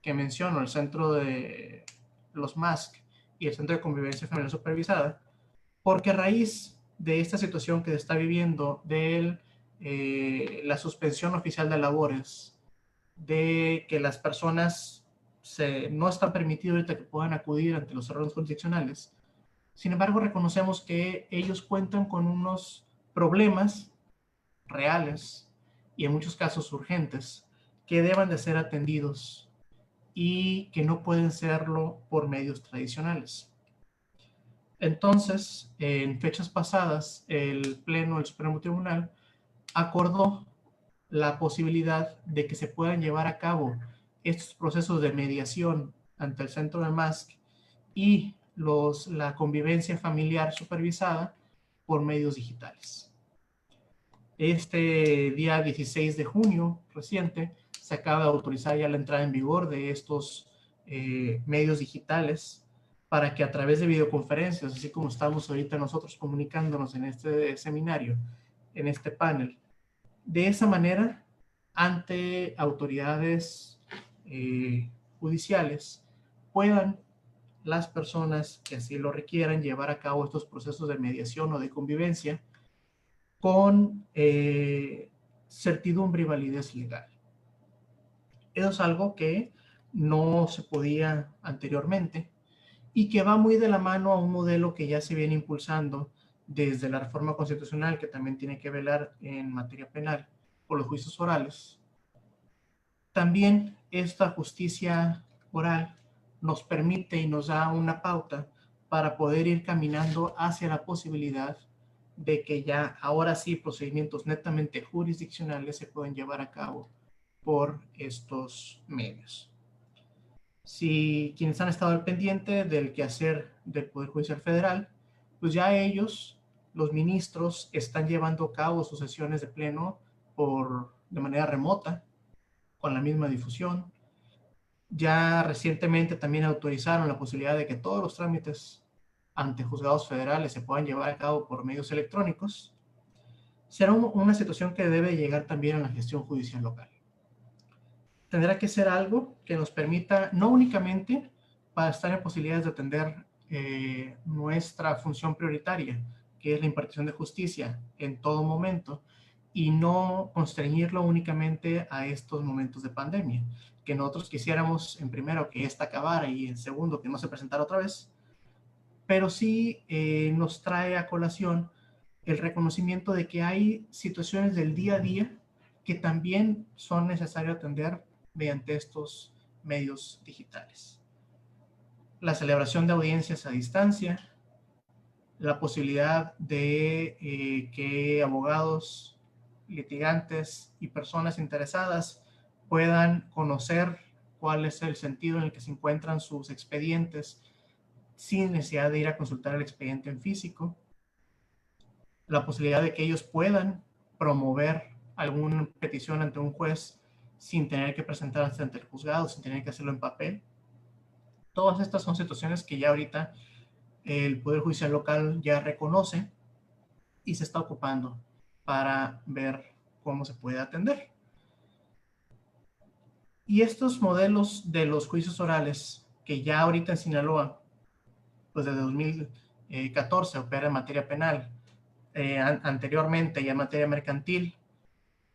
que menciono, el Centro de los MASC y el Centro de Convivencia Familiar Supervisada? Porque a raíz de esta situación que se está viviendo, de la suspensión oficial de labores, de que las personas no están permitido ahorita que puedan acudir ante los órganos jurisdiccionales, sin embargo reconocemos que ellos cuentan con unos problemas reales y en muchos casos urgentes que deban de ser atendidos y que no pueden serlo por medios tradicionales. Entonces, en fechas pasadas, el Pleno del Supremo Tribunal acordó la posibilidad de que se puedan llevar a cabo estos procesos de mediación ante el Centro de MASC y la convivencia familiar supervisada por medios digitales. Este día 16 de junio reciente se acaba de autorizar ya la entrada en vigor de estos medios digitales para que a través de videoconferencias, así como estamos ahorita nosotros comunicándonos en este seminario, en este panel, de esa manera, ante autoridades judiciales, puedan las personas que así lo requieran llevar a cabo estos procesos de mediación o de convivencia con certidumbre y validez legal. Eso es algo que no se podía anteriormente y que va muy de la mano a un modelo que ya se viene impulsando desde la reforma constitucional, que también tiene que velar en materia penal por los juicios orales. También esta justicia oral nos permite y nos da una pauta para poder ir caminando hacia la posibilidad de que ya ahora sí procedimientos netamente jurisdiccionales se pueden llevar a cabo por estos medios. Si quienes han estado al pendiente del quehacer del Poder Judicial Federal, pues ya ellos, los ministros, están llevando a cabo sus sesiones de pleno de manera remota, con la misma difusión. Ya recientemente también autorizaron la posibilidad de que todos los trámites ante juzgados federales se puedan llevar a cabo por medios electrónicos. Será una situación que debe llegar también a la gestión judicial local. Tendrá que ser algo que nos permita, no únicamente para estar en posibilidades de atender nuestra función prioritaria, que es la impartición de justicia en todo momento, y no constreñirlo únicamente a estos momentos de pandemia, que nosotros quisiéramos en primero que esta acabara y en segundo que no se presentara otra vez, pero sí nos trae a colación el reconocimiento de que hay situaciones del día a día que también son necesarias atender mediante estos medios digitales. La celebración de audiencias a distancia, la posibilidad de que abogados, litigantes y personas interesadas puedan conocer cuál es el sentido en el que se encuentran sus expedientes sin necesidad de ir a consultar el expediente en físico, la posibilidad de que ellos puedan promover alguna petición ante un juez sin tener que presentarse ante el juzgado, sin tener que hacerlo en papel. Todas estas son situaciones que ya ahorita el Poder Judicial local ya reconoce y se está ocupando para ver cómo se puede atender. Y estos modelos de los juicios orales, que ya ahorita en Sinaloa, pues desde 2014 opera en materia penal, anteriormente ya en materia mercantil,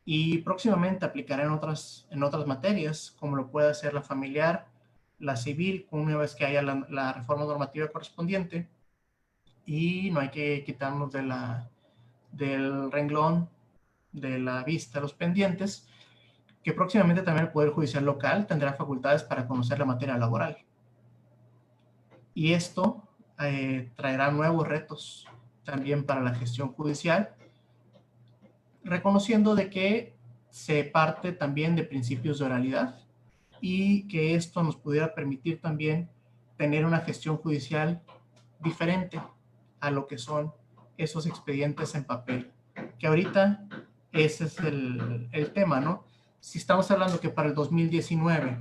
y próximamente aplicará en otras materias, como lo puede hacer la familiar, la civil, una vez que haya la reforma normativa correspondiente, y no hay que quitarnos del renglón de la vista los pendientes, que próximamente también el Poder Judicial local tendrá facultades para conocer la materia laboral. Y esto traerá nuevos retos también para la gestión judicial, reconociendo de que se parte también de principios de oralidad y que esto nos pudiera permitir también tener una gestión judicial diferente a lo que son esos expedientes en papel, que ahorita ese es el tema, ¿no? Si estamos hablando que para el 2019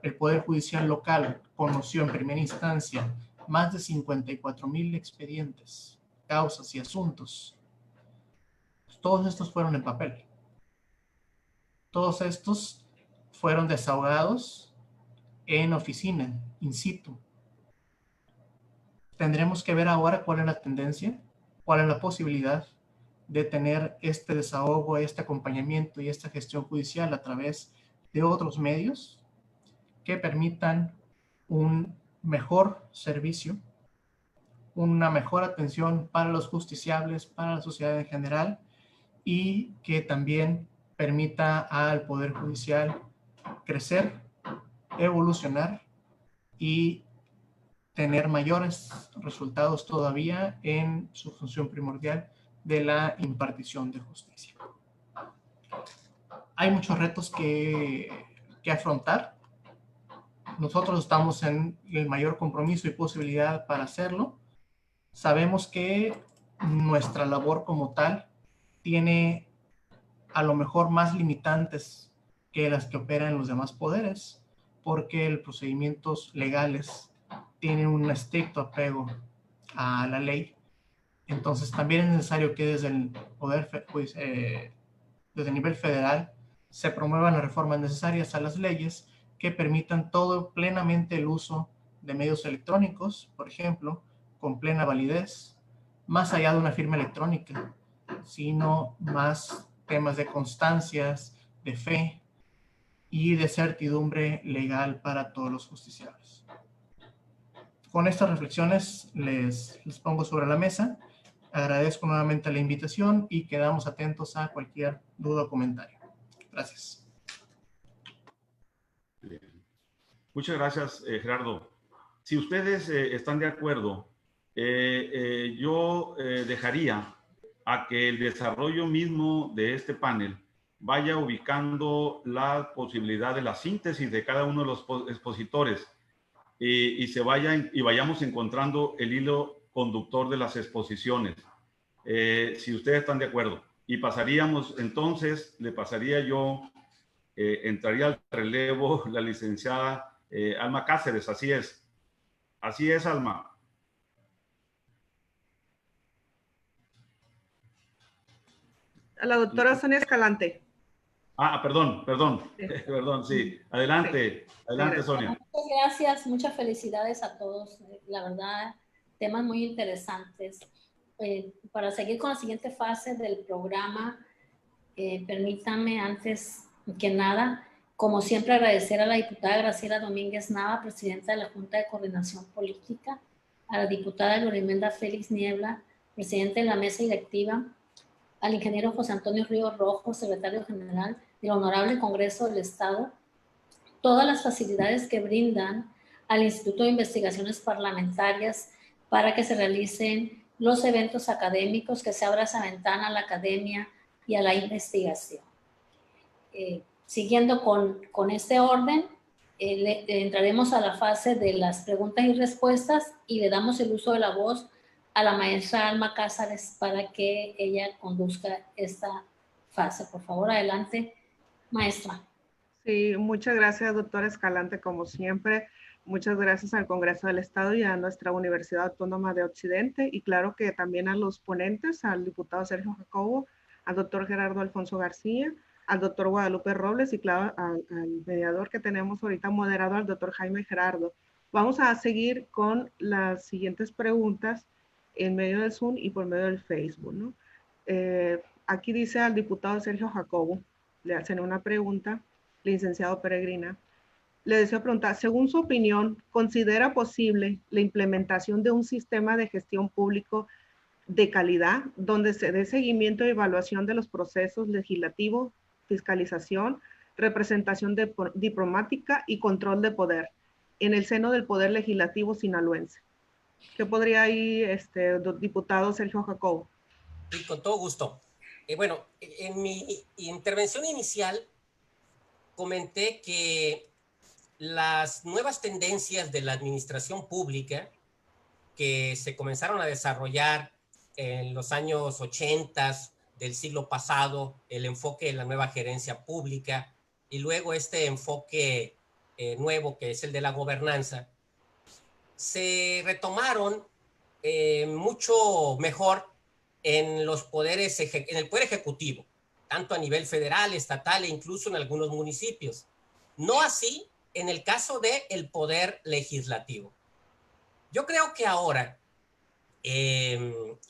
el Poder Judicial local conoció en primera instancia más de 54,000 expedientes, causas y asuntos, todos estos fueron en papel. Todos estos fueron desahogados en oficina, in situ. Tendremos que ver ahora cuál es la tendencia, cuál es la posibilidad de tener este desahogo, este acompañamiento y esta gestión judicial a través de otros medios que permitan un mejor servicio, una mejor atención para los justiciables, para la sociedad en general, y que también permita al Poder Judicial crecer, evolucionar y tener mayores resultados todavía en su función primordial de la impartición de justicia. Hay muchos retos que afrontar. Nosotros estamos en el mayor compromiso y posibilidad para hacerlo. Sabemos que nuestra labor como tal tiene a lo mejor más limitantes que las que operan los demás poderes, porque los procedimientos legales tienen un estricto apego a la ley. Entonces también es necesario que desde el poder, desde el nivel federal, se promuevan las reformas necesarias a las leyes que permitan todo plenamente el uso de medios electrónicos, por ejemplo, con plena validez, más allá de una firma electrónica, sino más temas de constancias, de fe y de certidumbre legal para todos los justiciables. Con estas reflexiones les pongo sobre la mesa. Agradezco nuevamente la invitación y quedamos atentos a cualquier duda o comentario. Gracias. Bien. Muchas gracias, Gerardo. Si ustedes están de acuerdo, yo dejaría a que el desarrollo mismo de este panel vaya ubicando la posibilidad de la síntesis de cada uno de los expositores y vayamos encontrando el hilo conductor de las exposiciones, si ustedes están de acuerdo. Y pasaríamos, entonces, le pasaría yo, entraría al relevo la licenciada Alma Cáceres, así es. Así es, Alma. A la doctora Sonia Escalante. Perdón, Sí. perdón, sí. Adelante, Sí. adelante, Sonia. Muchas gracias, muchas felicidades a todos. La verdad, temas muy interesantes. Para seguir con la siguiente fase del programa, permítanme antes que nada, como siempre, agradecer a la diputada Graciela Domínguez Nava, presidenta de la Junta de Coordinación Política, a la diputada Glorimelda Félix Niebla, presidente de la mesa directiva, al ingeniero José Antonio Ríos Rojo, secretario general del Honorable Congreso del Estado, todas las facilidades que brindan al Instituto de Investigaciones Parlamentarias para que se realicen los eventos académicos, que se abra esa ventana a la academia y a la investigación. Siguiendo con este orden, entraremos a la fase de las preguntas y respuestas y le damos el uso de la voz a la maestra Alma Cáceres para que ella conduzca esta fase. Por favor, adelante, maestra. Sí, muchas gracias, doctora Escalante, como siempre. Muchas gracias al Congreso del Estado y a nuestra Universidad Autónoma de Occidente, y claro que también a los ponentes, al diputado Sergio Jacobo, al doctor Gerardo Alfonso García, al doctor Guadalupe Robles y claro, al mediador que tenemos ahorita moderado, al doctor Jaime Gerardo. Vamos a seguir con las siguientes preguntas en medio del Zoom y por medio del Facebook, ¿no? Aquí dice al diputado Sergio Jacobo, le hacen una pregunta, licenciado Peregrina. Le deseo preguntar, según su opinión, ¿considera posible la implementación de un sistema de gestión público de calidad donde se dé seguimiento y evaluación de los procesos legislativos, fiscalización, representación diplomática y control de poder en el seno del Poder Legislativo sinaloense? ¿Qué podría ahí, diputado Sergio Jacobo? Sí, con todo gusto. Bueno, en mi intervención inicial comenté que las nuevas tendencias de la administración pública que se comenzaron a desarrollar en los años 80 del siglo pasado, el enfoque de la nueva gerencia pública y luego este enfoque nuevo que es el de la gobernanza, se retomaron mucho mejor en los poderes, en el poder ejecutivo, tanto a nivel federal, estatal e incluso en algunos municipios. No así en el caso del poder legislativo. Yo creo que ahora,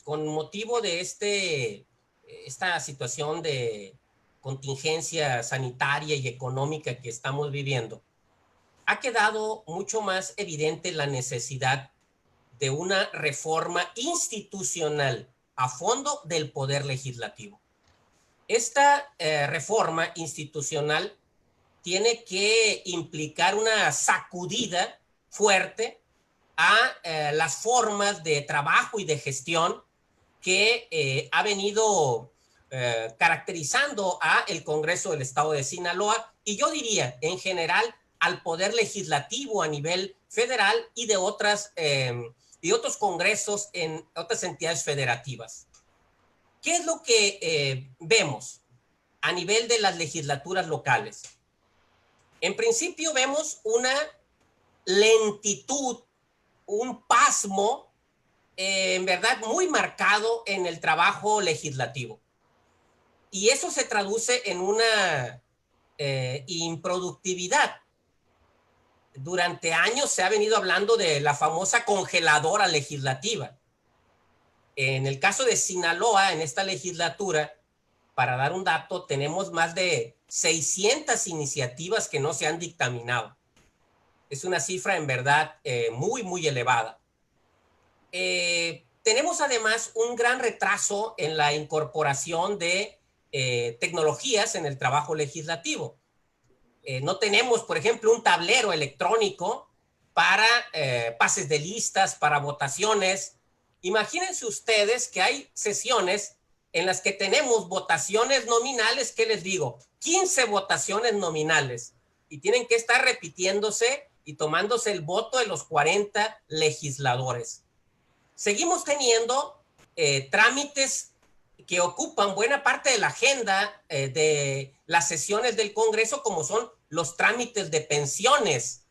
con motivo de esta situación de contingencia sanitaria y económica que estamos viviendo, ha quedado mucho más evidente la necesidad de una reforma institucional a fondo del poder legislativo. Esta reforma institucional tiene que implicar una sacudida fuerte a las formas de trabajo y de gestión que ha venido caracterizando a el Congreso del Estado de Sinaloa y yo diría en general al poder legislativo a nivel federal y de otros congresos en otras entidades federativas. ¿Qué es lo que vemos a nivel de las legislaturas locales? En principio vemos una lentitud un pasmo, en verdad, muy marcado en el trabajo legislativo. Y eso se traduce en una improductividad. Durante años se ha venido hablando de la famosa congeladora legislativa. En el caso de Sinaloa, en esta legislatura, para dar un dato, tenemos más de 600 iniciativas que no se han dictaminado. Es una cifra en verdad muy, muy elevada. Tenemos además un gran retraso en la incorporación de tecnologías en el trabajo legislativo. No tenemos, por ejemplo, un tablero electrónico para pases de listas, para votaciones. Imagínense ustedes que hay sesiones en las que tenemos votaciones nominales, ¿qué les digo? 15 votaciones nominales y tienen que estar repitiéndose y tomándose el voto de los 40 legisladores. Seguimos teniendo trámites que ocupan buena parte de la agenda de las sesiones del Congreso, como son los trámites de pensiones.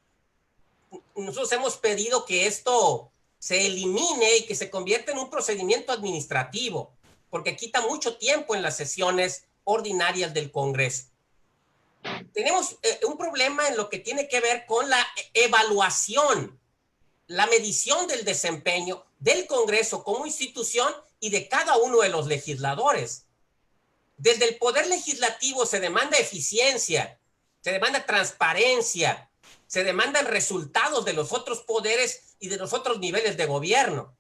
Nosotros hemos pedido que esto se elimine y que se convierta en un procedimiento administrativo, porque quita mucho tiempo en las sesiones ordinarias del Congreso. Tenemos un problema en lo que tiene que ver con la evaluación, la medición del desempeño del Congreso como institución y de cada uno de los legisladores. Desde el Poder Legislativo se demanda eficiencia, se demanda transparencia, se demandan resultados de los otros poderes y de los otros niveles de gobierno.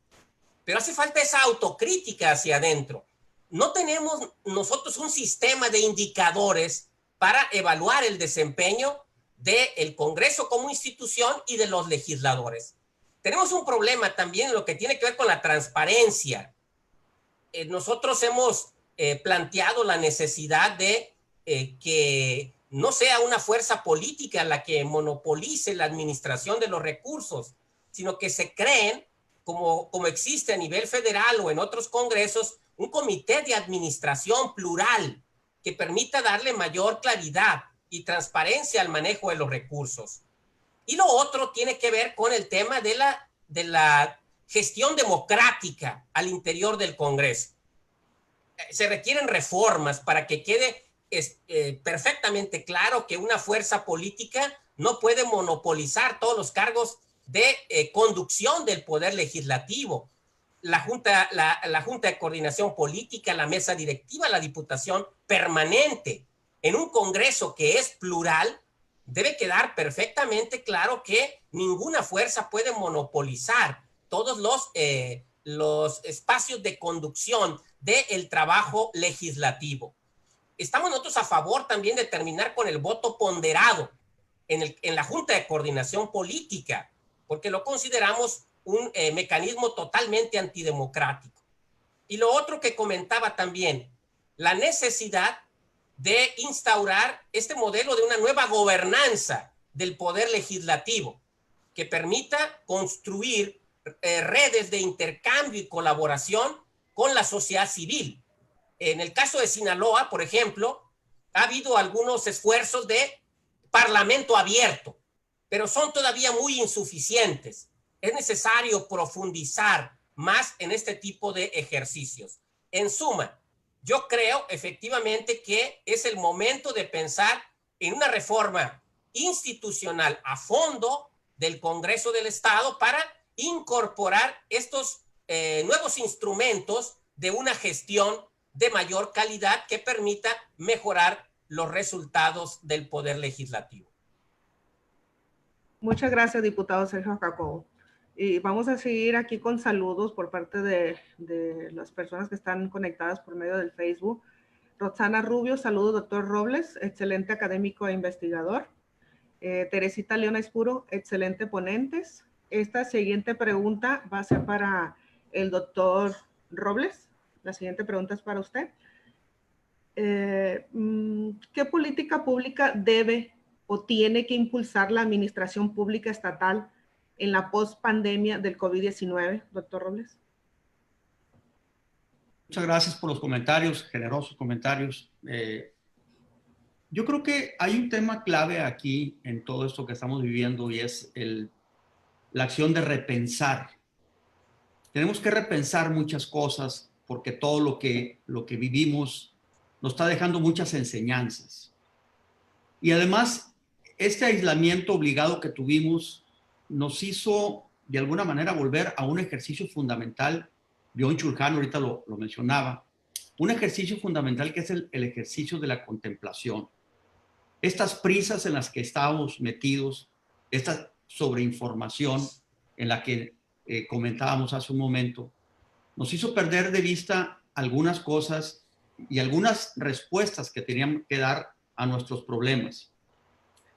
Pero hace falta esa autocrítica hacia adentro. No tenemos nosotros un sistema de indicadores para evaluar el desempeño del Congreso como institución y de los legisladores. Tenemos un problema también en lo que tiene que ver con la transparencia. Nosotros hemos planteado la necesidad de que no sea una fuerza política la que monopolice la administración de los recursos, sino que se creen, como existe a nivel federal o en otros congresos, un comité de administración plural que permita darle mayor claridad y transparencia al manejo de los recursos. Y lo otro tiene que ver con el tema de la gestión democrática al interior del Congreso. Se requieren reformas para que quede perfectamente claro que una fuerza política no puede monopolizar todos los cargos de conducción del Poder Legislativo. La Junta de Coordinación Política, la mesa directiva, la Diputación Permanente. En un Congreso que es plural, debe quedar perfectamente claro que ninguna fuerza puede monopolizar todos los espacios de conducción del trabajo legislativo. Estamos nosotros a favor también de terminar con el voto ponderado en la Junta de Coordinación Política, porque lo consideramos un mecanismo totalmente antidemocrático. Y lo otro que comentaba también, la necesidad de instaurar este modelo de una nueva gobernanza del Poder Legislativo que permita construir redes de intercambio y colaboración con la sociedad civil. En el caso de Sinaloa, por ejemplo, ha habido algunos esfuerzos de parlamento abierto, pero son todavía muy insuficientes. Es necesario profundizar más en este tipo de ejercicios. En suma, yo creo efectivamente que es el momento de pensar en una reforma institucional a fondo del Congreso del Estado para incorporar estos nuevos instrumentos de una gestión de mayor calidad que permita mejorar los resultados del Poder Legislativo. Muchas gracias, diputado Sergio Jacobo. Y vamos a seguir aquí con saludos por parte de las personas que están conectadas por medio del Facebook. Roxana Rubio, saludos, doctor Robles, excelente académico e investigador. Teresita Leona Espuro, excelente ponentes. Esta siguiente pregunta va a ser para el doctor Robles. La siguiente pregunta es para usted. ¿Qué política pública debe o tiene que impulsar la administración pública estatal en la post-pandemia del COVID-19, doctor Robles? Muchas gracias por los comentarios, generosos comentarios. Yo creo que hay un tema clave aquí en todo esto que estamos viviendo y es la acción de repensar. Tenemos que repensar muchas cosas porque todo lo que vivimos nos está dejando muchas enseñanzas. Y además, este aislamiento obligado que tuvimos nos hizo, de alguna manera, volver a un ejercicio fundamental. Byung-Chul Han ahorita lo mencionaba. Un ejercicio fundamental que es el ejercicio de la contemplación. Estas prisas en las que estábamos metidos, esta sobreinformación en la que comentábamos hace un momento, nos hizo perder de vista algunas cosas y algunas respuestas que teníamos que dar a nuestros problemas.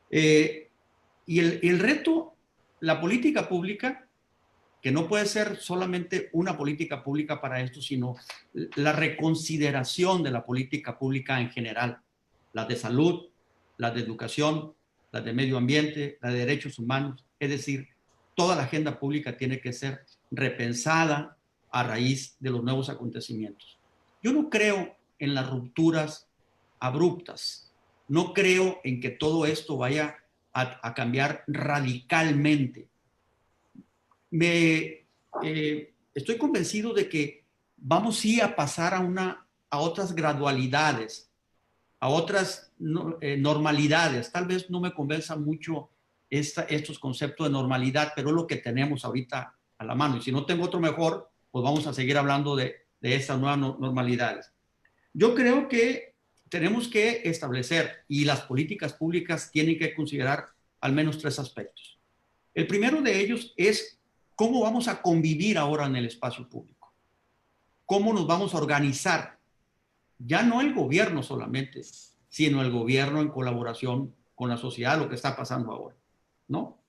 Y el reto, la política pública, que no puede ser solamente una política pública para esto, sino la reconsideración de la política pública en general, las de salud, las de educación, las de medio ambiente, las de derechos humanos, es decir, toda la agenda pública tiene que ser repensada a raíz de los nuevos acontecimientos. Yo no creo en las rupturas abruptas, no creo en que todo esto vaya a cambiar radicalmente. Estoy convencido de que vamos sí a pasar a otras gradualidades, a otras normalidades. Tal vez no me convenza mucho estos conceptos de normalidad, pero es lo que tenemos ahorita a la mano. Y si no tengo otro mejor, pues vamos a seguir hablando de estas nuevas normalidades. Yo creo que tenemos que establecer, y las políticas públicas tienen que considerar al menos 3 aspectos. El primero de ellos es cómo vamos a convivir ahora en el espacio público. Cómo nos vamos a organizar. Ya no el gobierno solamente, sino el gobierno en colaboración con la sociedad, lo que está pasando ahora, ¿no?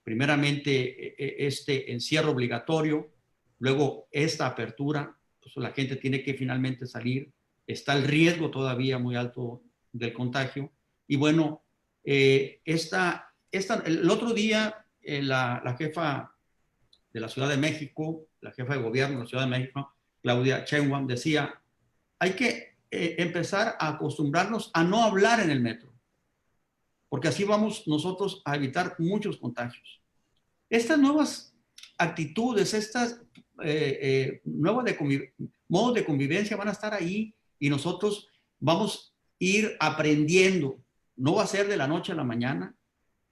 Primeramente, este encierro obligatorio, luego esta apertura, pues la gente tiene que finalmente salir, está el riesgo todavía muy alto del contagio, y bueno, el otro día la jefa de la Ciudad de México, la jefa de gobierno de la Ciudad de México, Claudia Sheinbaum, decía, hay que empezar a acostumbrarnos a no hablar en el metro, porque así vamos nosotros a evitar muchos contagios. Estas nuevas actitudes, estas nuevos modos de convivencia van a estar ahí y nosotros vamos a ir aprendiendo. No va a ser de la noche a la mañana,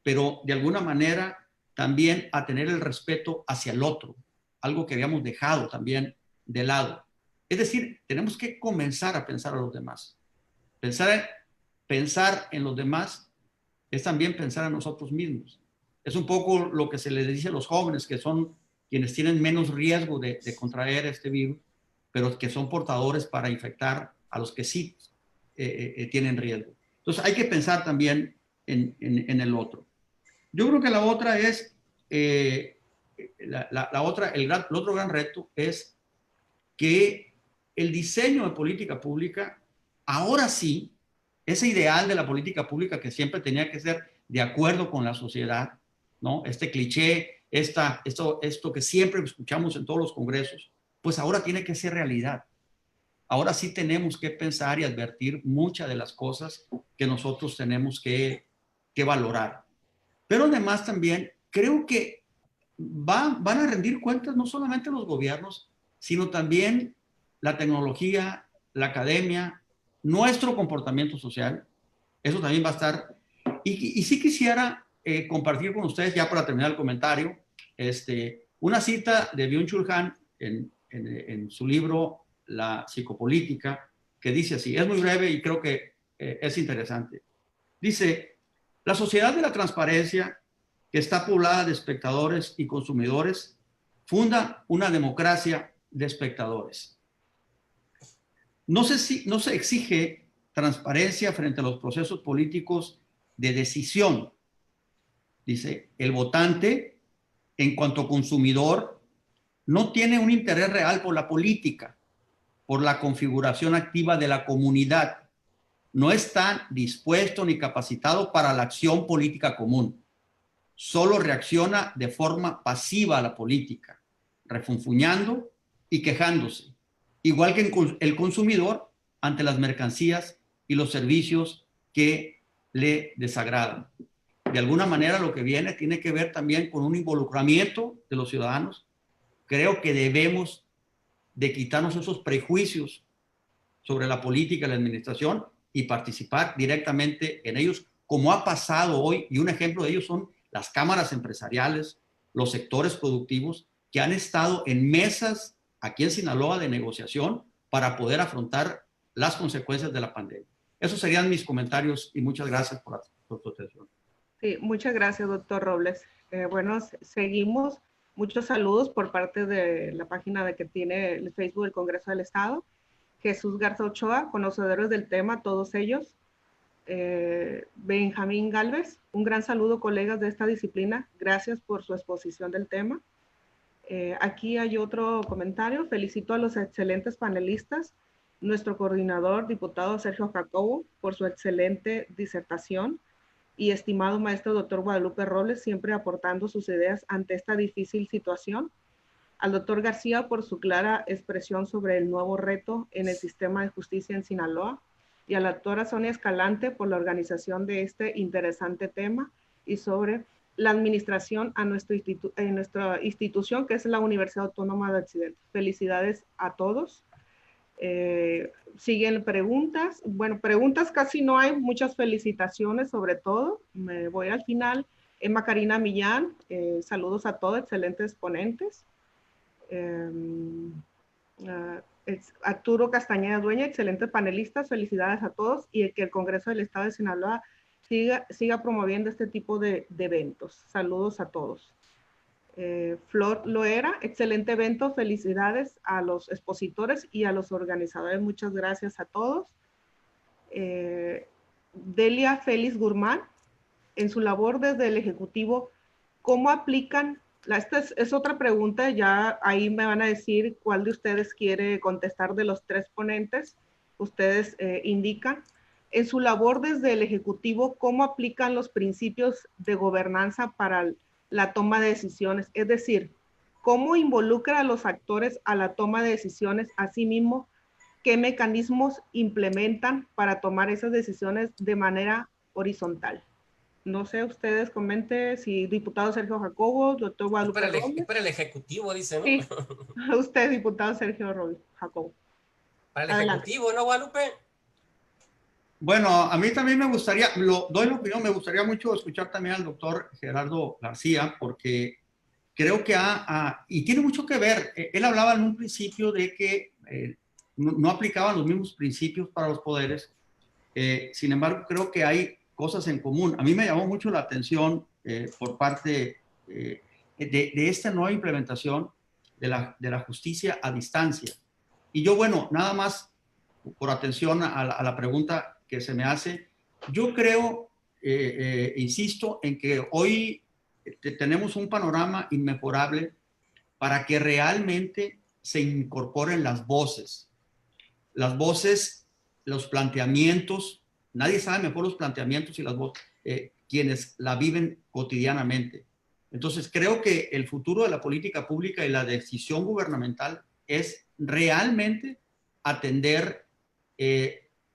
pero de alguna manera también a tener el respeto hacia el otro, algo que habíamos dejado también de lado. Es decir, tenemos que comenzar a pensar a los demás. Pensar en los demás es también pensar en nosotros mismos. Es un poco lo que se les dice a los jóvenes, que son quienes tienen menos riesgo de contraer este virus, pero que son portadores para infectar a los que sí tienen riesgo. Entonces hay que pensar también en el otro. Yo creo que la otra es, el otro gran reto es que el diseño de política pública, ahora sí, ese ideal de la política pública que siempre tenía que ser de acuerdo con la sociedad, ¿no? Este cliché, esto que siempre escuchamos en todos los congresos, pues ahora tiene que ser realidad. Ahora sí tenemos que pensar y advertir muchas de las cosas que nosotros tenemos que valorar. Pero además también creo que van a rendir cuentas no solamente los gobiernos, sino también la tecnología, la academia, nuestro comportamiento social. Eso también va a estar. Y sí quisiera compartir con ustedes, ya para terminar el comentario, una cita de Byung-Chul Han en su libro La psicopolítica, que dice así, es muy breve y creo que es interesante. Dice, la sociedad de la transparencia, que está poblada de espectadores y consumidores, funda una democracia de espectadores. No se exige transparencia frente a los procesos políticos de decisión. Dice, el votante, en cuanto consumidor, no tiene un interés real por la política, por la configuración activa de la comunidad. No está dispuesto ni capacitado para la acción política común. Solo reacciona de forma pasiva a la política, refunfuñando y quejándose, igual que el consumidor ante las mercancías y los servicios que le desagradan. de alguna manera lo que viene tiene que ver también con un involucramiento de los ciudadanos. Creo que debemos de quitarnos esos prejuicios sobre la política y la administración y participar directamente en ellos, como ha pasado hoy, y un ejemplo de ellos son las cámaras empresariales, los sectores productivos, que han estado en mesas aquí en Sinaloa de negociación para poder afrontar las consecuencias de la pandemia. Esos serían mis comentarios y muchas gracias por tu atención. Sí, muchas gracias, doctor Robles. Bueno, seguimos. Muchos saludos por parte de la página de que tiene el Facebook del Congreso del Estado. Jesús Garza Ochoa, conocedores del tema, todos ellos. Benjamín Galvez, un gran saludo, colegas de esta disciplina. Gracias por su exposición del tema. Aquí hay otro comentario. Felicito a los excelentes panelistas, nuestro coordinador, diputado Sergio Jacobo, por su excelente disertación, y estimado maestro doctor Guadalupe Robles, siempre aportando sus ideas ante esta difícil situación. Al doctor García por su clara expresión sobre el nuevo reto en el sistema de justicia en Sinaloa, y a la doctora Sonia Escalante por la organización de este interesante tema y sobre la administración a nuestra institución, que es la Universidad Autónoma de Occidente. Felicidades a todos. Siguen preguntas. Bueno, preguntas casi no hay, muchas felicitaciones sobre todo. Me voy al final. Emma Karina Millán, saludos a todos, excelentes ponentes. Arturo Castañeda Dueña, excelentes panelistas, felicidades a todos, y que el Congreso del Estado de Sinaloa siga promoviendo este tipo de eventos. Saludos a todos. Flor Loera, excelente evento, felicidades a los expositores y a los organizadores, muchas gracias a todos. Delia Félix Guzmán, en su labor desde el Ejecutivo, ¿cómo aplican? Esta es otra pregunta, ya ahí me van a decir cuál de ustedes quiere contestar de los tres ponentes, ustedes indican. En su labor desde el Ejecutivo, ¿cómo aplican los principios de gobernanza para la toma de decisiones? Es decir, ¿cómo involucra a los actores a la toma de decisiones? Asimismo, ¿qué mecanismos implementan para tomar esas decisiones de manera horizontal? No sé, ustedes comenten, si diputado Sergio Jacobo, doctor Guadalupe Robles. Para el Ejecutivo, dice, ¿no? Sí, usted, diputado Sergio Jacobo. Para el Adelante. Ejecutivo, ¿no, Guadalupe? Bueno, a mí también me gustaría, doy la opinión, me gustaría mucho escuchar también al doctor Gerardo García, porque creo que y tiene mucho que ver, él hablaba en un principio de que no aplicaban los mismos principios para los poderes, sin embargo creo que hay cosas en común. A mí me llamó mucho la atención por parte de esta nueva implementación de la justicia a distancia. Y yo, bueno, nada más por atención a la pregunta que se me hace, yo creo, insisto, en que hoy tenemos un panorama inmejorable para que realmente se incorporen las voces, los planteamientos. Nadie sabe mejor los planteamientos y las voces, quienes la viven cotidianamente. Entonces, creo que el futuro de la política pública y la decisión gubernamental es realmente atender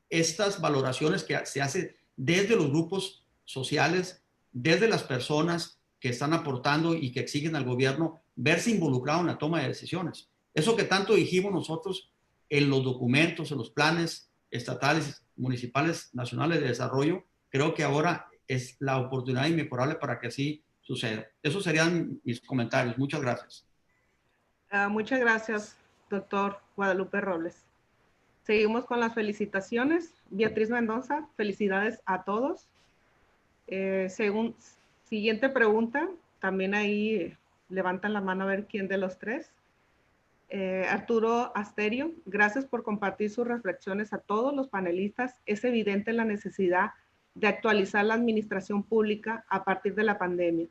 estas valoraciones que se hacen desde los grupos sociales, desde las personas que están aportando y que exigen al gobierno verse involucrado en la toma de decisiones. Eso que tanto dijimos nosotros en los documentos, en los planes estatales, municipales, nacionales de desarrollo, creo que ahora es la oportunidad inmejorable para que así suceda. Esos serían mis comentarios. Muchas gracias. Muchas gracias, doctor Guadalupe Robles. Seguimos con las felicitaciones. Beatriz Mendoza, felicidades a todos. Siguiente pregunta, también ahí levantan la mano a ver quién de los tres. Arturo Asterio, gracias por compartir sus reflexiones a todos los panelistas. Es evidente la necesidad de actualizar la administración pública a partir de la pandemia.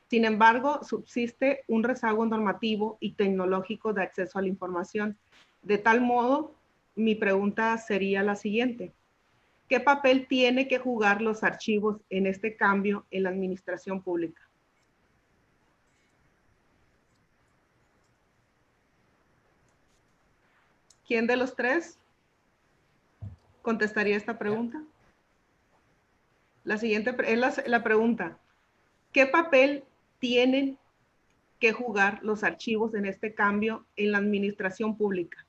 Sin embargo, subsiste un rezago normativo y tecnológico de acceso a la información. De tal modo, mi pregunta sería la siguiente. ¿Qué papel tiene que jugar los archivos en este cambio en la administración pública? ¿Quién de los tres contestaría esta pregunta? La siguiente es la pregunta. ¿qué papel tienen que jugar los archivos en este cambio en la administración pública?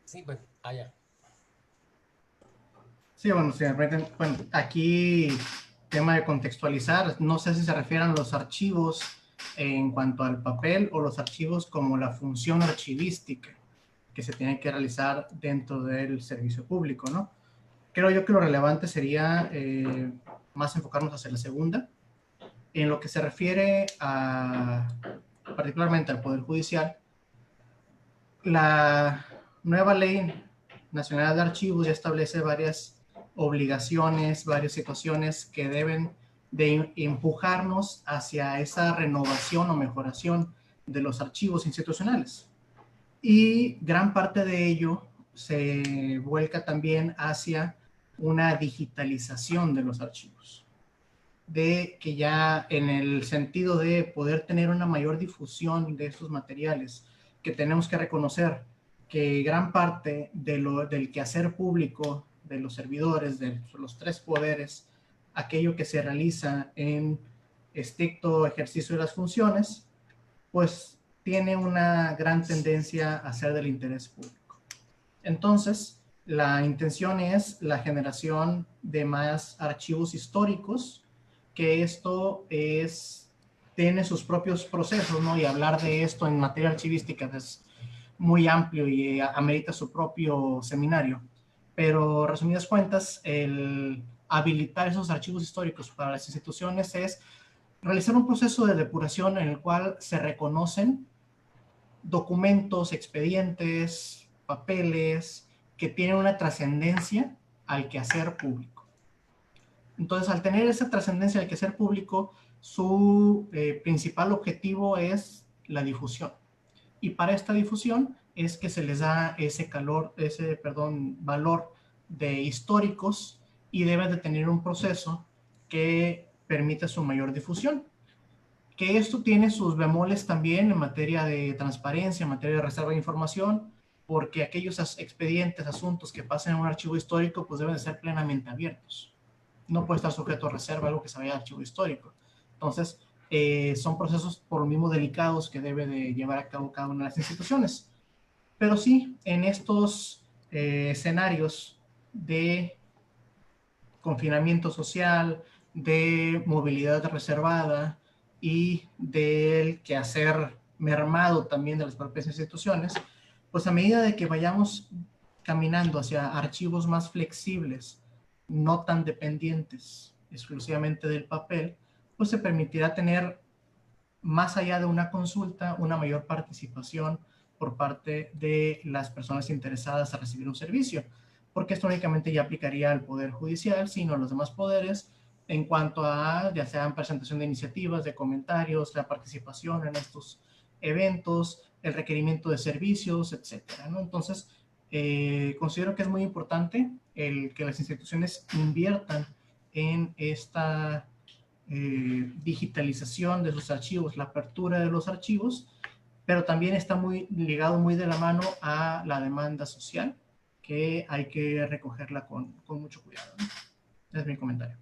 Sí, bueno, allá. Sí, bueno, si me permiten, bueno, aquí tema de contextualizar, no sé si se refieren a los archivos en cuanto al papel o los archivos como la función archivística que se tiene que realizar dentro del servicio público, ¿no? Creo yo que lo relevante sería más enfocarnos hacia la segunda. En lo que se refiere particularmente al Poder Judicial, la nueva Ley Nacional de Archivos ya establece varias obligaciones, varias situaciones que deben de empujarnos hacia esa renovación o mejoración de los archivos institucionales. Y gran parte de ello se vuelca también hacia una digitalización de los archivos. De que ya en el sentido de poder tener una mayor difusión de estos materiales, que tenemos que reconocer que gran parte del quehacer público de los servidores, de los tres poderes, aquello que se realiza en estricto ejercicio de las funciones, pues tiene una gran tendencia a ser del interés público. Entonces, la intención es la generación de más archivos históricos, que esto tiene sus propios procesos, ¿no? Y hablar de esto en materia archivística es muy amplio y amerita su propio seminario. Pero, resumidas cuentas, el habilitar esos archivos históricos para las instituciones es realizar un proceso de depuración en el cual se reconocen documentos, expedientes, papeles que tienen una trascendencia al quehacer público. Entonces, al tener esa trascendencia al quehacer público, su principal objetivo es la difusión. Y para esta difusión es que se les da valor de históricos y deben de tener un proceso que permita su mayor difusión. Que esto tiene sus bemoles también en materia de transparencia, en materia de reserva de información, porque aquellos expedientes, asuntos que pasen en un archivo histórico, pues deben de ser plenamente abiertos. No puede estar sujeto a reserva algo que se vaya al archivo histórico. Entonces, son procesos por lo mismo delicados que debe de llevar a cabo cada una de las instituciones. Pero sí, en estos escenarios de confinamiento social, de movilidad reservada y del quehacer mermado también de las propias instituciones, pues a medida de que vayamos caminando hacia archivos más flexibles, no tan dependientes exclusivamente del papel, pues se permitirá tener, más allá de una consulta, una mayor participación por parte de las personas interesadas a recibir un servicio, porque esto únicamente ya aplicaría al Poder Judicial, sino a los demás poderes, en cuanto a ya sean presentación de iniciativas, de comentarios, la participación en estos eventos, el requerimiento de servicios, etcétera, ¿no? Entonces, considero que es muy importante el que las instituciones inviertan en esta digitalización de sus archivos, la apertura de los archivos, pero también está muy ligado muy de la mano a la demanda social, que hay que recogerla con mucho cuidado, ¿no? Ese es mi comentario.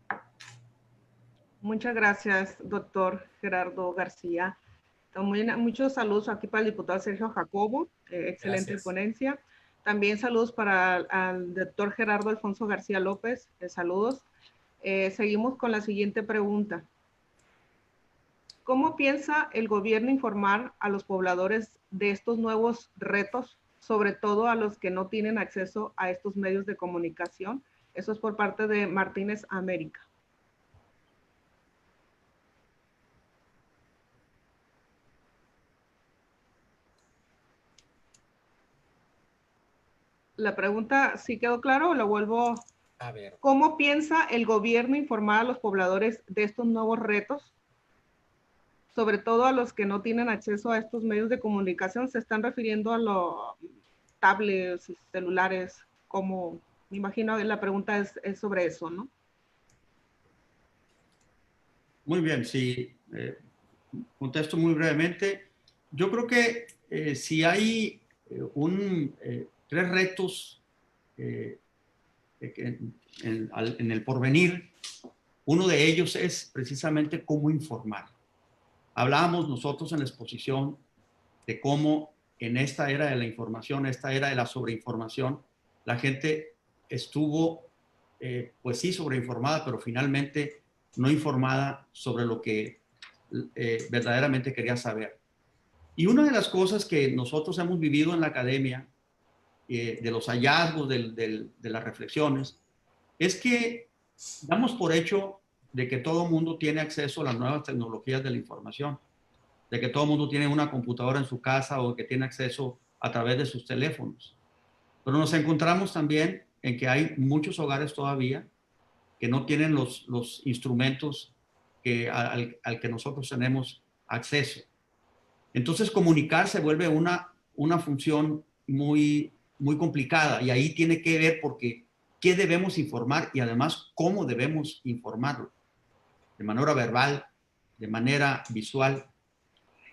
Muchas gracias, doctor Gerardo García. Muchos saludos aquí para el diputado Sergio Jacobo, excelente Gracias. ponencia. También saludos para el doctor Gerardo Alfonso García López, saludos. Seguimos con la siguiente pregunta. ¿Cómo piensa el gobierno informar a los pobladores de estos nuevos retos, sobre todo a los que no tienen acceso a estos medios de comunicación? Eso es por parte de Martínez América. La pregunta, ¿sí quedó claro o la vuelvo? A ver. ¿Cómo piensa el gobierno informar a los pobladores de estos nuevos retos? Sobre todo a los que no tienen acceso a estos medios de comunicación. Se están refiriendo a los tablets y celulares, como me imagino la pregunta es sobre eso, ¿no? Muy bien, sí. Contesto muy brevemente. Yo creo que si hay tres retos en el porvenir, Uno de ellos es precisamente cómo informar. Hablábamos nosotros en la exposición de cómo en esta era de la información, esta era de la sobreinformación, la gente estuvo, pues sí, sobreinformada, pero finalmente no informada sobre lo que verdaderamente quería saber. Y una de las cosas que nosotros hemos vivido en la academia, de los hallazgos, de las reflexiones, es que damos por hecho de que todo mundo tiene acceso a las nuevas tecnologías de la información, de que todo mundo tiene una computadora en su casa o que tiene acceso a través de sus teléfonos. Pero nos encontramos también en que hay muchos hogares todavía que no tienen los instrumentos al que nosotros tenemos acceso. Entonces comunicar se vuelve una función muy complicada, y ahí tiene que ver porque qué debemos informar y además cómo debemos informarlo, de manera verbal, de manera visual.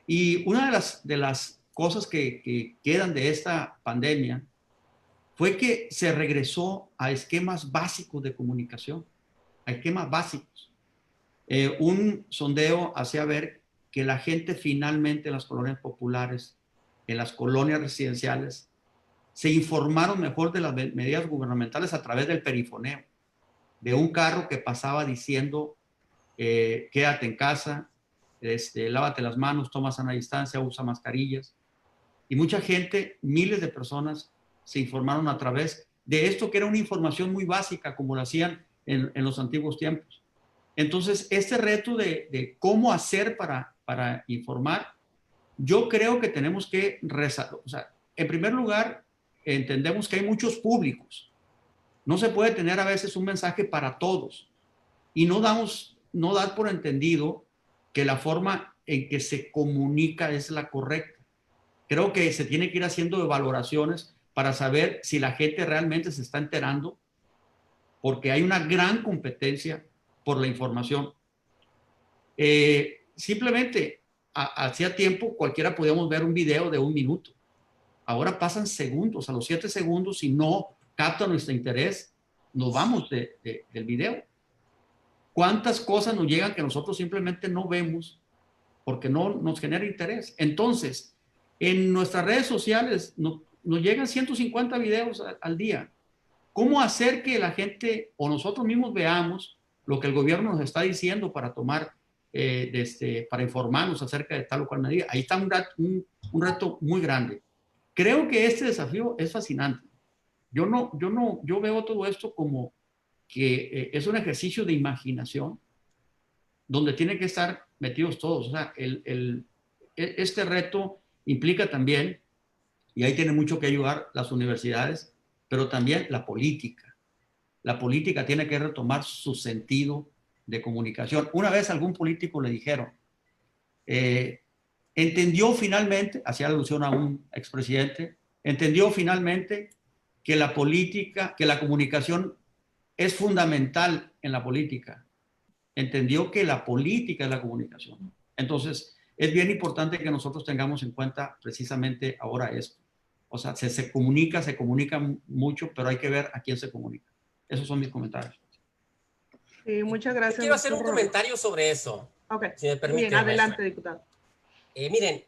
Y una de las cosas que quedan de esta pandemia fue que se regresó a esquemas básicos de comunicación, a esquemas básicos. Un sondeo hacía ver que la gente finalmente en las colonias populares, en las colonias residenciales, se informaron mejor de las medidas gubernamentales a través del perifoneo, de un carro que pasaba diciendo quédate en casa, lávate las manos, toma sana distancia, usa mascarillas. Y mucha gente, miles de personas, se informaron a través de esto que era una información muy básica, como lo hacían en los antiguos tiempos. Entonces, este reto de cómo hacer para informar, yo creo que tenemos que o sea, en primer lugar, entendemos que hay muchos públicos. No se puede tener a veces un mensaje para todos y no dar por entendido que la forma en que se comunica es la correcta. Creo que se tiene que ir haciendo valoraciones para saber si la gente realmente se está enterando, porque hay una gran competencia por la información. Simplemente, hacía tiempo cualquiera podíamos ver un video de 1 minuto. Ahora pasan segundos, a los 7 segundos, si no capta nuestro interés, nos vamos del video. ¿Cuántas cosas nos llegan que nosotros simplemente no vemos porque no nos genera interés? Entonces, en nuestras redes sociales nos llegan 150 videos al día. ¿Cómo hacer que la gente o nosotros mismos veamos lo que el gobierno nos está diciendo para tomar, para informarnos acerca de tal o cual medida? Ahí está un reto muy grande. Creo que este desafío es fascinante. Yo veo todo esto como que es un ejercicio de imaginación donde tienen que estar metidos todos. O sea, este reto implica también, y ahí tiene mucho que ayudar las universidades, pero también la política. La política tiene que retomar su sentido de comunicación. Una vez algún político le dijeron, entendió finalmente, hacía alusión a un expresidente, entendió finalmente que la política, que la comunicación es fundamental en la política. Entendió que la política es la comunicación. Entonces, es bien importante que nosotros tengamos en cuenta precisamente ahora esto. O sea, se comunica mucho, pero hay que ver a quién se comunica. Esos son mis comentarios. Sí, muchas gracias. Quiero hacer un comentario sobre eso. Ok, si me permite. bien, adelante, diputado. Miren,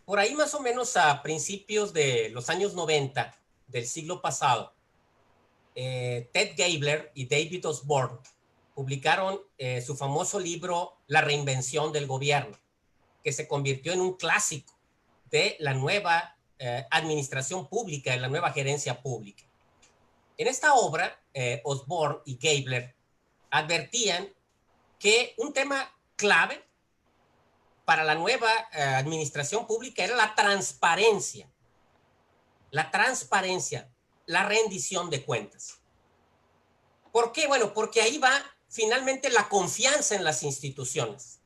por ahí más o menos a principios de los años 90 del siglo pasado, Ted Gabler y David Osborne publicaron su famoso libro La reinvención del gobierno, que se convirtió en un clásico de la nueva administración pública, de la nueva gerencia pública. En esta obra, Osborne y Gabler advertían que un tema clave para la nueva administración pública era la transparencia. La transparencia, la rendición de cuentas. ¿Por qué? Bueno, porque ahí va finalmente la confianza en las instituciones.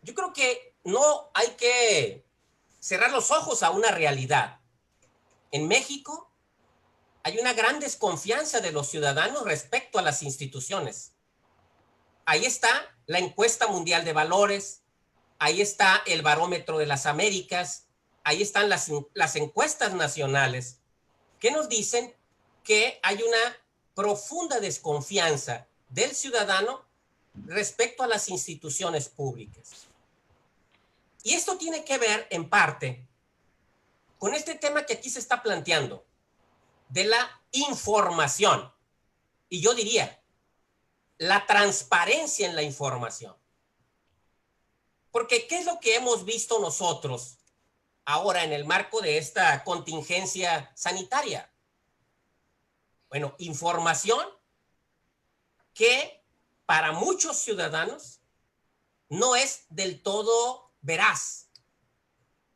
Yo creo que no hay que cerrar los ojos a una realidad. En México hay una gran desconfianza de los ciudadanos respecto a las instituciones. Ahí está la encuesta mundial de valores, ahí está el barómetro de las Américas, ahí están las encuestas nacionales que nos dicen que hay una profunda desconfianza del ciudadano respecto a las instituciones públicas. Y esto tiene que ver, en parte, con este tema que aquí se está planteando, de la información. Y yo diría, la transparencia en la información. Porque ¿qué es lo que hemos visto nosotros ahora en el marco de esta contingencia sanitaria? Bueno, información que para muchos ciudadanos no es del todo veraz.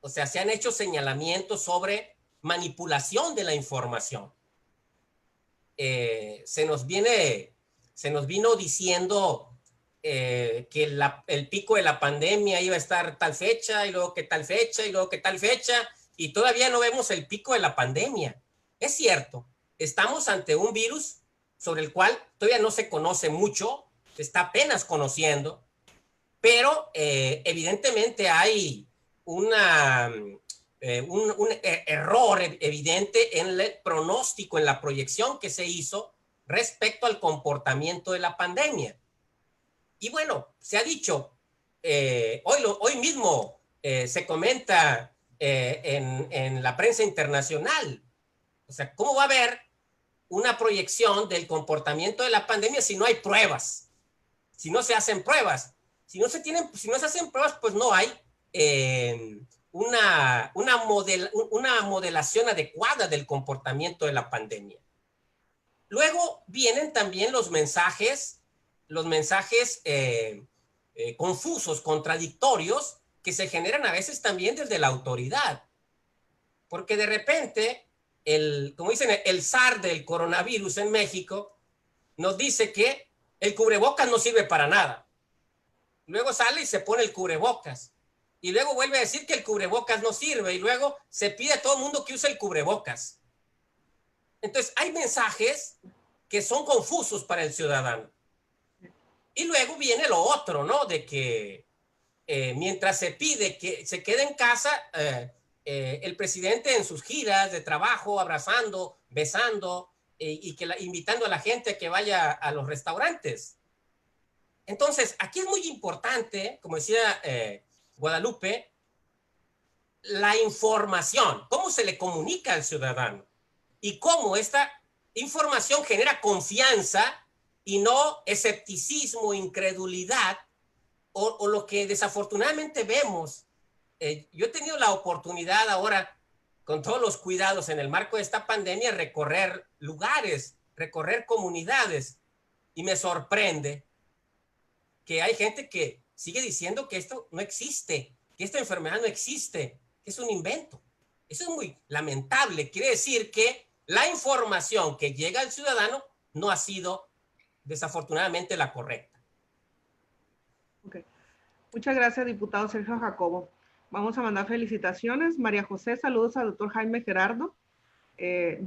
O sea, se han hecho señalamientos sobre manipulación de la información. Se nos vino diciendo que el pico de la pandemia iba a estar tal fecha, y luego que tal fecha, y luego que tal fecha, y todavía no vemos el pico de la pandemia. Es cierto, estamos ante un virus sobre el cual todavía no se conoce mucho, se está apenas conociendo, pero evidentemente hay un error evidente en el pronóstico, en la proyección que se hizo respecto al comportamiento de la pandemia. Y bueno, se ha dicho, hoy mismo se comenta en la prensa internacional, o sea, ¿cómo va a haber una proyección del comportamiento de la pandemia si no hay pruebas? Si no se hacen pruebas. Si no se hacen pruebas, pues no hay una modelación adecuada del comportamiento de la pandemia. Luego vienen también los mensajes confusos, contradictorios, que se generan a veces también desde la autoridad. Porque de repente, como dicen, el zar del coronavirus en México nos dice que el cubrebocas no sirve para nada. Luego sale y se pone el cubrebocas. Y luego vuelve a decir que el cubrebocas no sirve. Y luego se pide a todo el mundo que use el cubrebocas. Entonces, hay mensajes que son confusos para el ciudadano. Y luego viene lo otro, ¿no? De que mientras se pide que se quede en casa, el presidente en sus giras de trabajo, abrazando, besando, invitando a la gente a que vaya a los restaurantes. Entonces, aquí es muy importante, como decía Guadalupe, la información, cómo se le comunica al ciudadano y cómo esta información genera confianza y no escepticismo, incredulidad o lo que desafortunadamente vemos. Yo he tenido la oportunidad ahora, con todos los cuidados en el marco de esta pandemia, recorrer lugares, recorrer comunidades, y me sorprende que hay gente que sigue diciendo que esto no existe, que esta enfermedad no existe, que es un invento. Eso es muy lamentable. Quiere decir que la información que llega al ciudadano no ha sido desafortunadamente la correcta. Okay. Muchas gracias, diputado Sergio Jacobo. Vamos a mandar felicitaciones. María José, saludos al doctor Jaime Gerardo.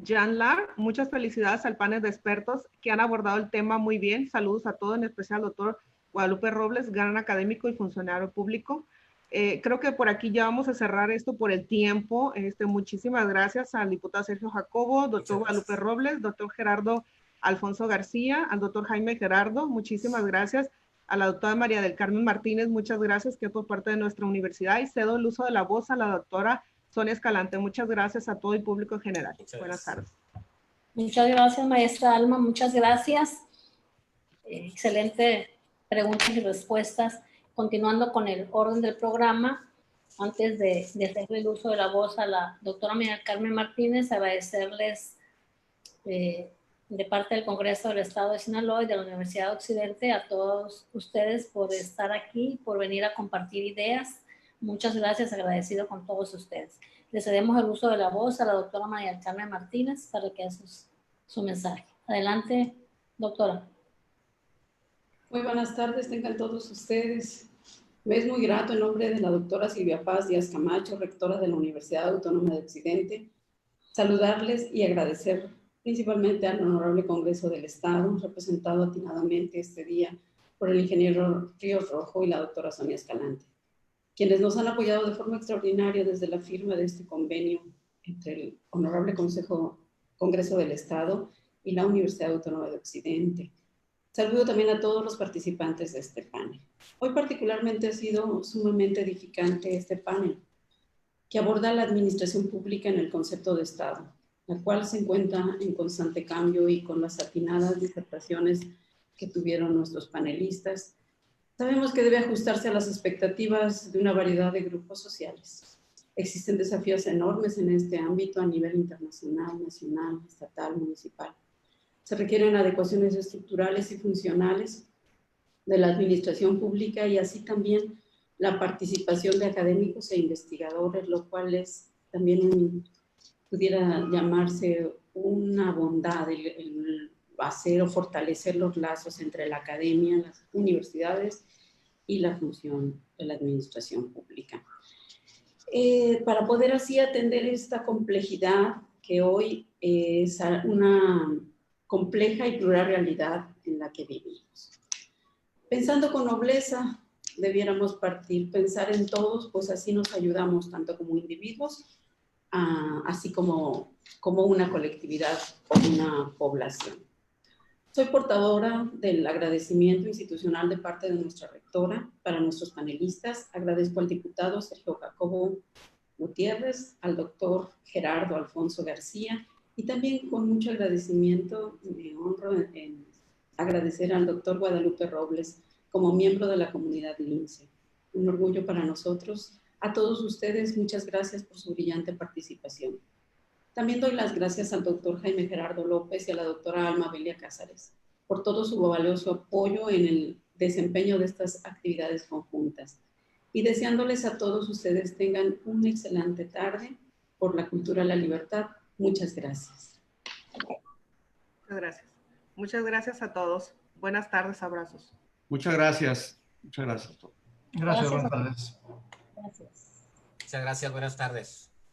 Jan Lar, muchas felicidades al panel de expertos que han abordado el tema muy bien. Saludos a todos, en especial al doctor Guadalupe Robles, gran académico y funcionario público. Creo que por aquí ya vamos a cerrar esto por el tiempo. Muchísimas gracias al diputado Sergio Jacobo, doctor Guadalupe Robles, doctor Gerardo Alfonso García, al doctor Jaime Gerardo, muchísimas gracias. A la doctora María del Carmen Martínez, muchas gracias, que es por parte de nuestra universidad, y cedo el uso de la voz a la doctora Sonia Escalante. Muchas gracias a todo el público en general. Buenas tardes. Muchas gracias, maestra Alma, muchas gracias. Excelente preguntas y respuestas. Continuando con el orden del programa, antes de hacerle el uso de la voz a la doctora María del Carmen Martínez, agradecerles de parte del Congreso del Estado de Sinaloa y de la Universidad de Occidente a todos ustedes por estar aquí, por venir a compartir ideas. Muchas gracias, agradecido con todos ustedes. Le cedemos el uso de la voz a la doctora María del Carmen Martínez para que haga su mensaje. Adelante, doctora. Muy buenas tardes, tengan todos ustedes. Me es muy grato en nombre de la doctora Silvia Paz Díaz Camacho, rectora de la Universidad Autónoma de Occidente, saludarles y agradecer principalmente al Honorable Congreso del Estado, representado atinadamente este día por el ingeniero Ríos Rojo y la doctora Sonia Escalante, quienes nos han apoyado de forma extraordinaria desde la firma de este convenio entre el Honorable Congreso del Estado y la Universidad Autónoma de Occidente. Saludo también a todos los participantes de este panel. Hoy particularmente ha sido sumamente edificante este panel, que aborda la administración pública en el concepto de Estado, la cual se encuentra en constante cambio, y con las atinadas disertaciones que tuvieron nuestros panelistas, sabemos que debe ajustarse a las expectativas de una variedad de grupos sociales. Existen desafíos enormes en este ámbito a nivel internacional, nacional, estatal, municipal. Se requieren adecuaciones estructurales y funcionales de la administración pública, y así también la participación de académicos e investigadores, lo cual es también pudiera llamarse una bondad, el hacer o fortalecer los lazos entre la academia, las universidades y la función de la administración pública. Para poder así atender esta complejidad que hoy es una compleja y plural realidad en la que vivimos. Pensando con nobleza, debiéramos pensar en todos, pues así nos ayudamos tanto como individuos, así como una colectividad o una población. Soy portadora del agradecimiento institucional de parte de nuestra rectora para nuestros panelistas. Agradezco al diputado Sergio Jacobo Gutiérrez, al doctor Gerardo Alfonso García, y también con mucho agradecimiento me honro en agradecer al doctor Guadalupe Robles como miembro de la comunidad LINCE. Un orgullo para nosotros. A todos ustedes, muchas gracias por su brillante participación. También doy las gracias al doctor Jaime Gerardo López y a la doctora Alma Belia Cázares por todo su valioso apoyo en el desempeño de estas actividades conjuntas. Y deseándoles a todos ustedes tengan una excelente tarde. Por la cultura de la libertad, muchas gracias. Muchas gracias. Muchas gracias a todos. Buenas tardes, abrazos. Muchas gracias. Muchas gracias a todos. Gracias, buenas tardes. Gracias. Muchas gracias, buenas tardes.